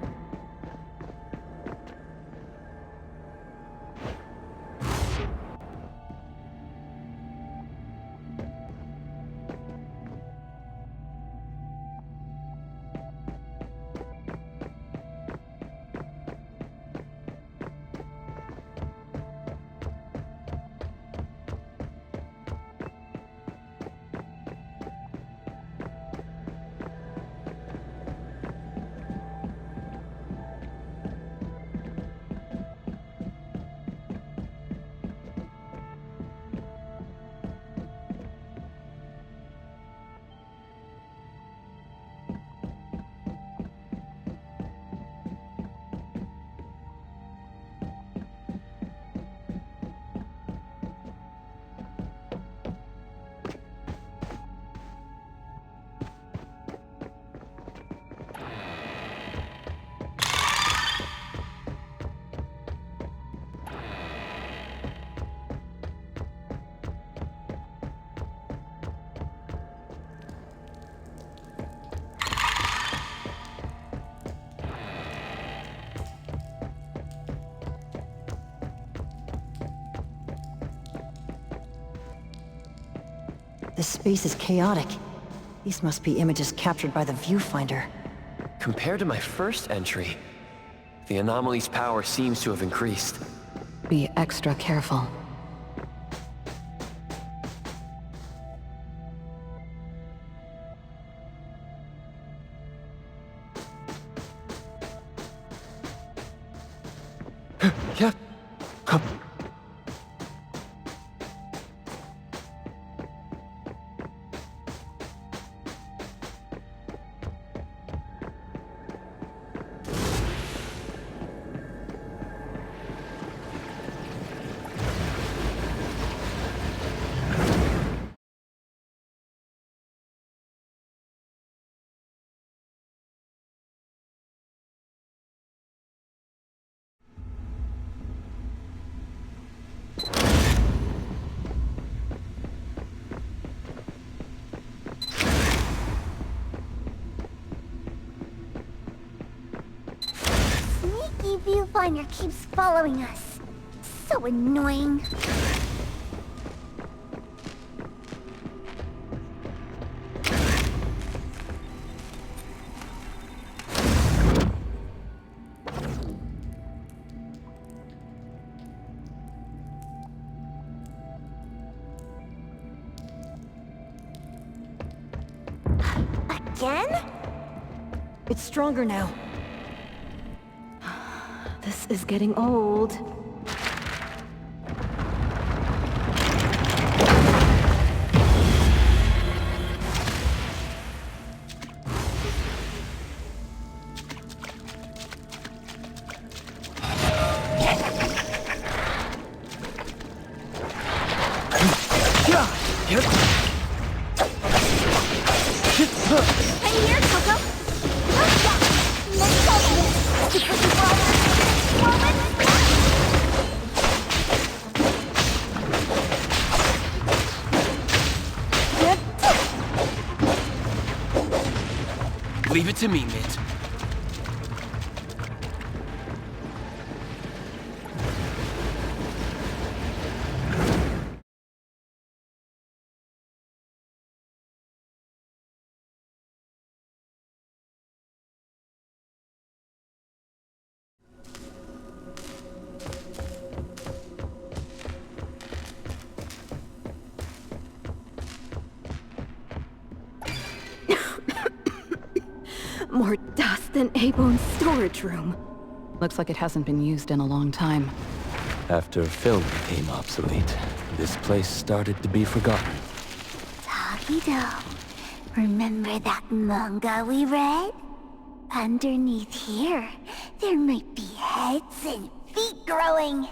This space is chaotic. These must be images captured by the viewfinder. Compared to my first entry, the anomaly's power seems to have increased. Be extra careful. Yeah. Sneaky viewfinder keeps following us. So annoying. Again? It's stronger now. This is getting old. I'm here, Coco. Next time, super Leave it to me, Mint. More dust than A-Bone's storage room. Looks like it hasn't been used in a long time. After film became obsolete, this place started to be forgotten. Takido, remember that manga we read? Underneath here, there might be heads and feet growing.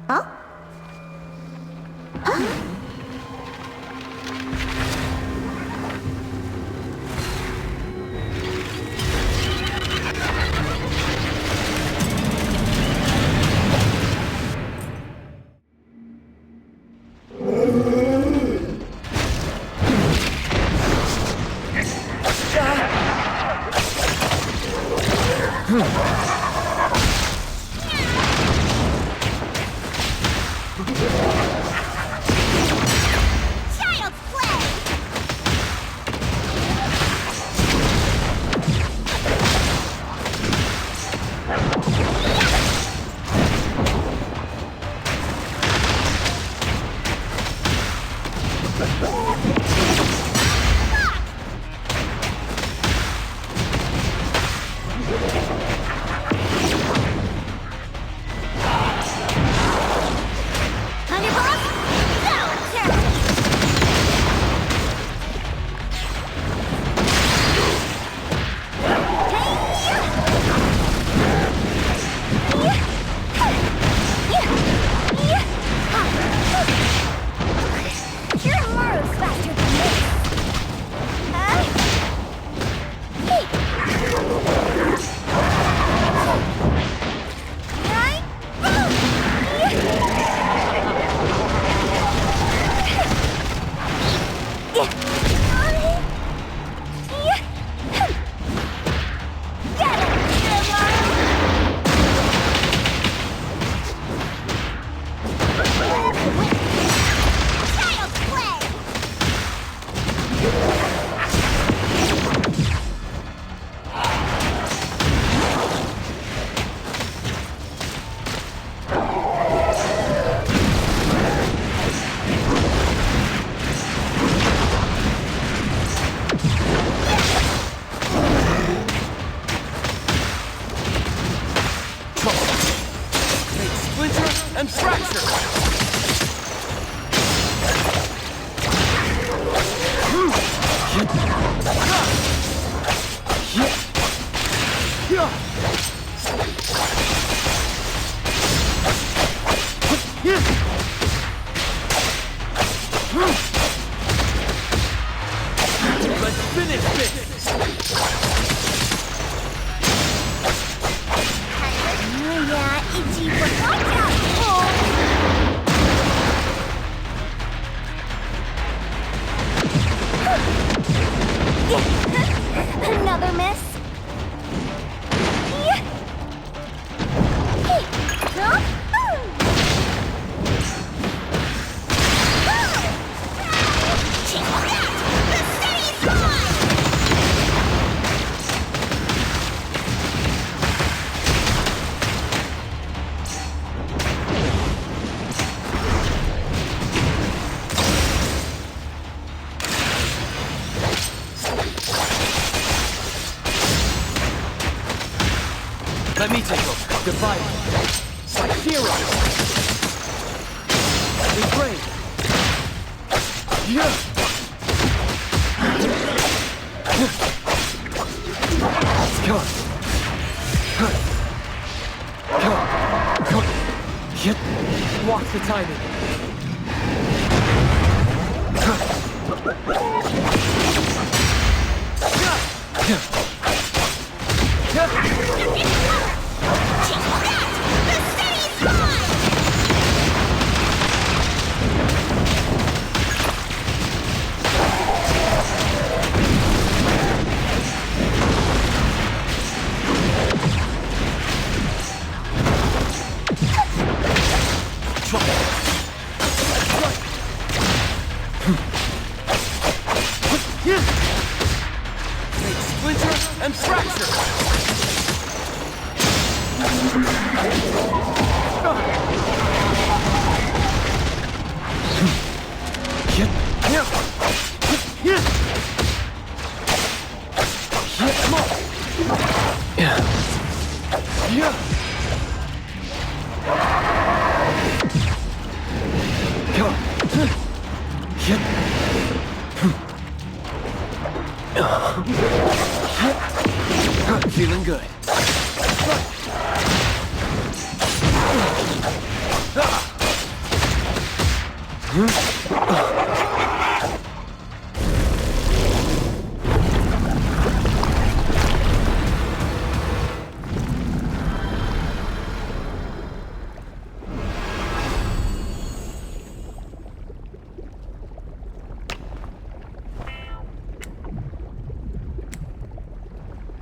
Huh? Child's play! Kiramura's faster than this. Child's play! Make splinter and fracture! Let's finish this! Yeah, itchy, but watch out, fool! Another miss. Let me take over. Divide. By zero. Refrain. Yeah! Go. Watch the timing. Take splinter and fracture! Feeling good.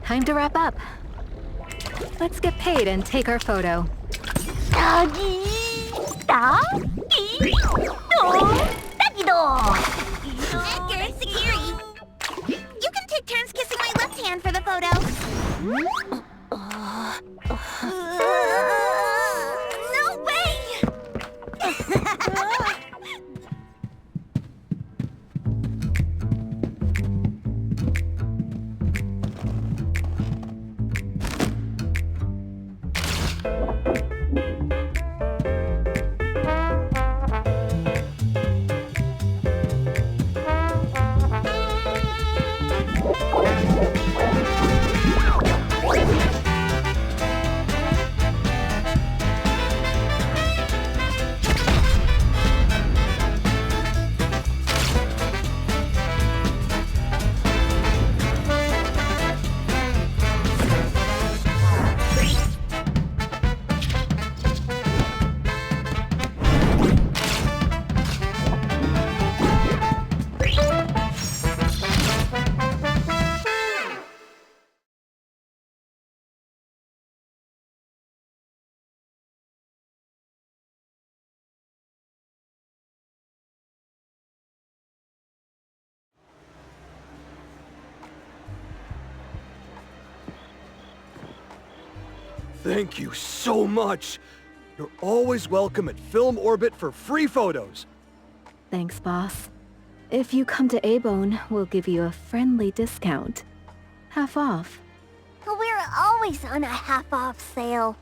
Time to wrap up. Let's get paid and take our photo. Edgar, it's Sagiri. You can take turns kissing my left hand for the photo. No way! Thank you so much. You're always welcome at Film Orbit for free photos. Thanks, boss. If you come to A-Bone, we'll give you a friendly discount. Half off. We're always on a half-off sale.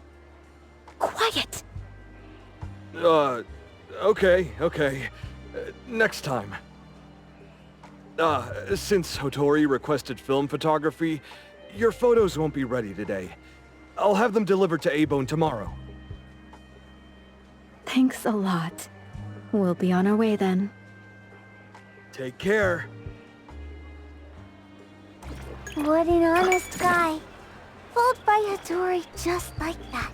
Quiet! Okay. Next time. Since Hotori requested film photography, your photos won't be ready today. I'll have them delivered to A-Bone tomorrow. Thanks a lot. We'll be on our way then. Take care. What an honest guy. Fooled by Hotori just like that.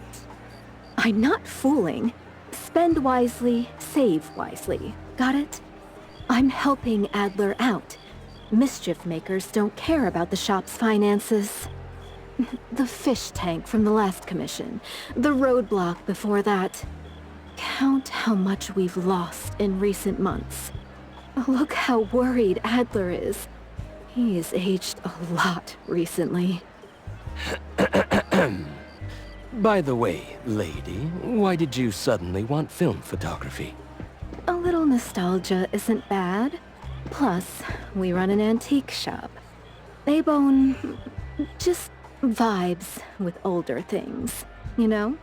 I'm not fooling. Spend wisely, save wisely. Got it? I'm helping Adler out. Mischief makers don't care about the shop's finances. The fish tank from the last commission. The roadblock before that. Count how much we've lost in recent months. Look how worried Adler is. He's aged a lot recently. By the way, lady, why did you suddenly want film photography? A little nostalgia isn't bad. Plus, we run an antique shop. A-Bone just vibes with older things, you know?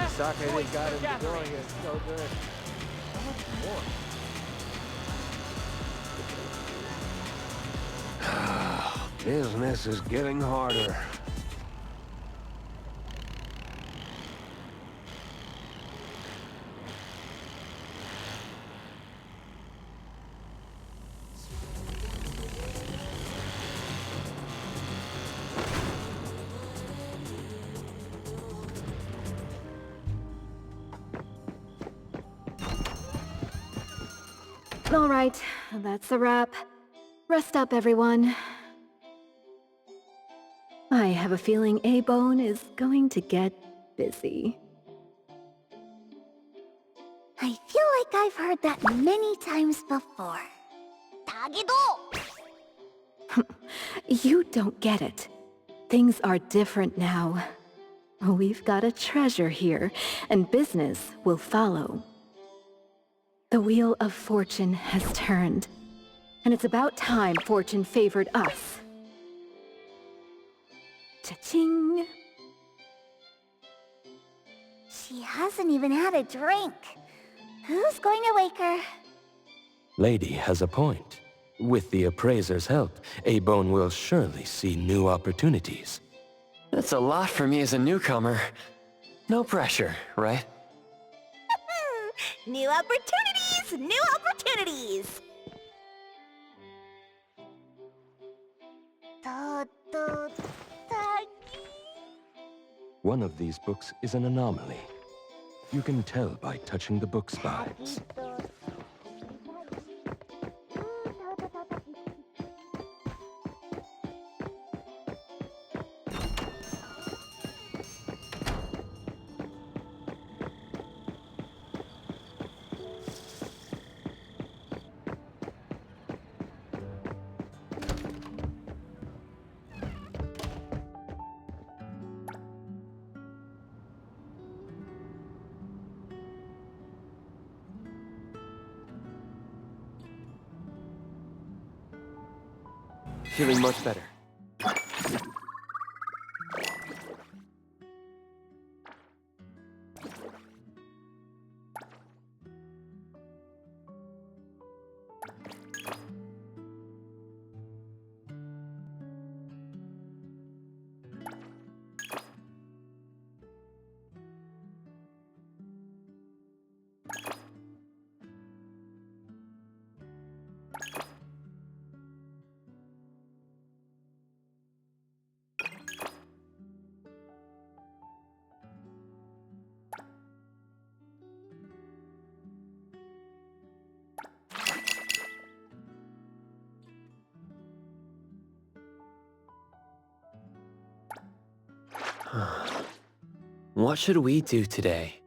Sake they got him going is so good. Business is getting harder. All right, that's a wrap. Rest up, everyone. I have a feeling A-Bone is going to get busy. I feel like I've heard that many times before. 다기도! You don't get it. Things are different now. We've got a treasure here, and business will follow. The wheel of fortune has turned, and it's about time fortune favored us. Cha-ching! She hasn't even had a drink. Who's going to wake her? Lady has a point. With the appraiser's help, A-Bone will surely see new opportunities. That's a lot for me as a newcomer. No pressure, right? New opportunities! New opportunities! One of these books is an anomaly. You can tell by touching the book spines. Feeling much better. What should we do today?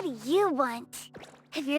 What do you want? If you're...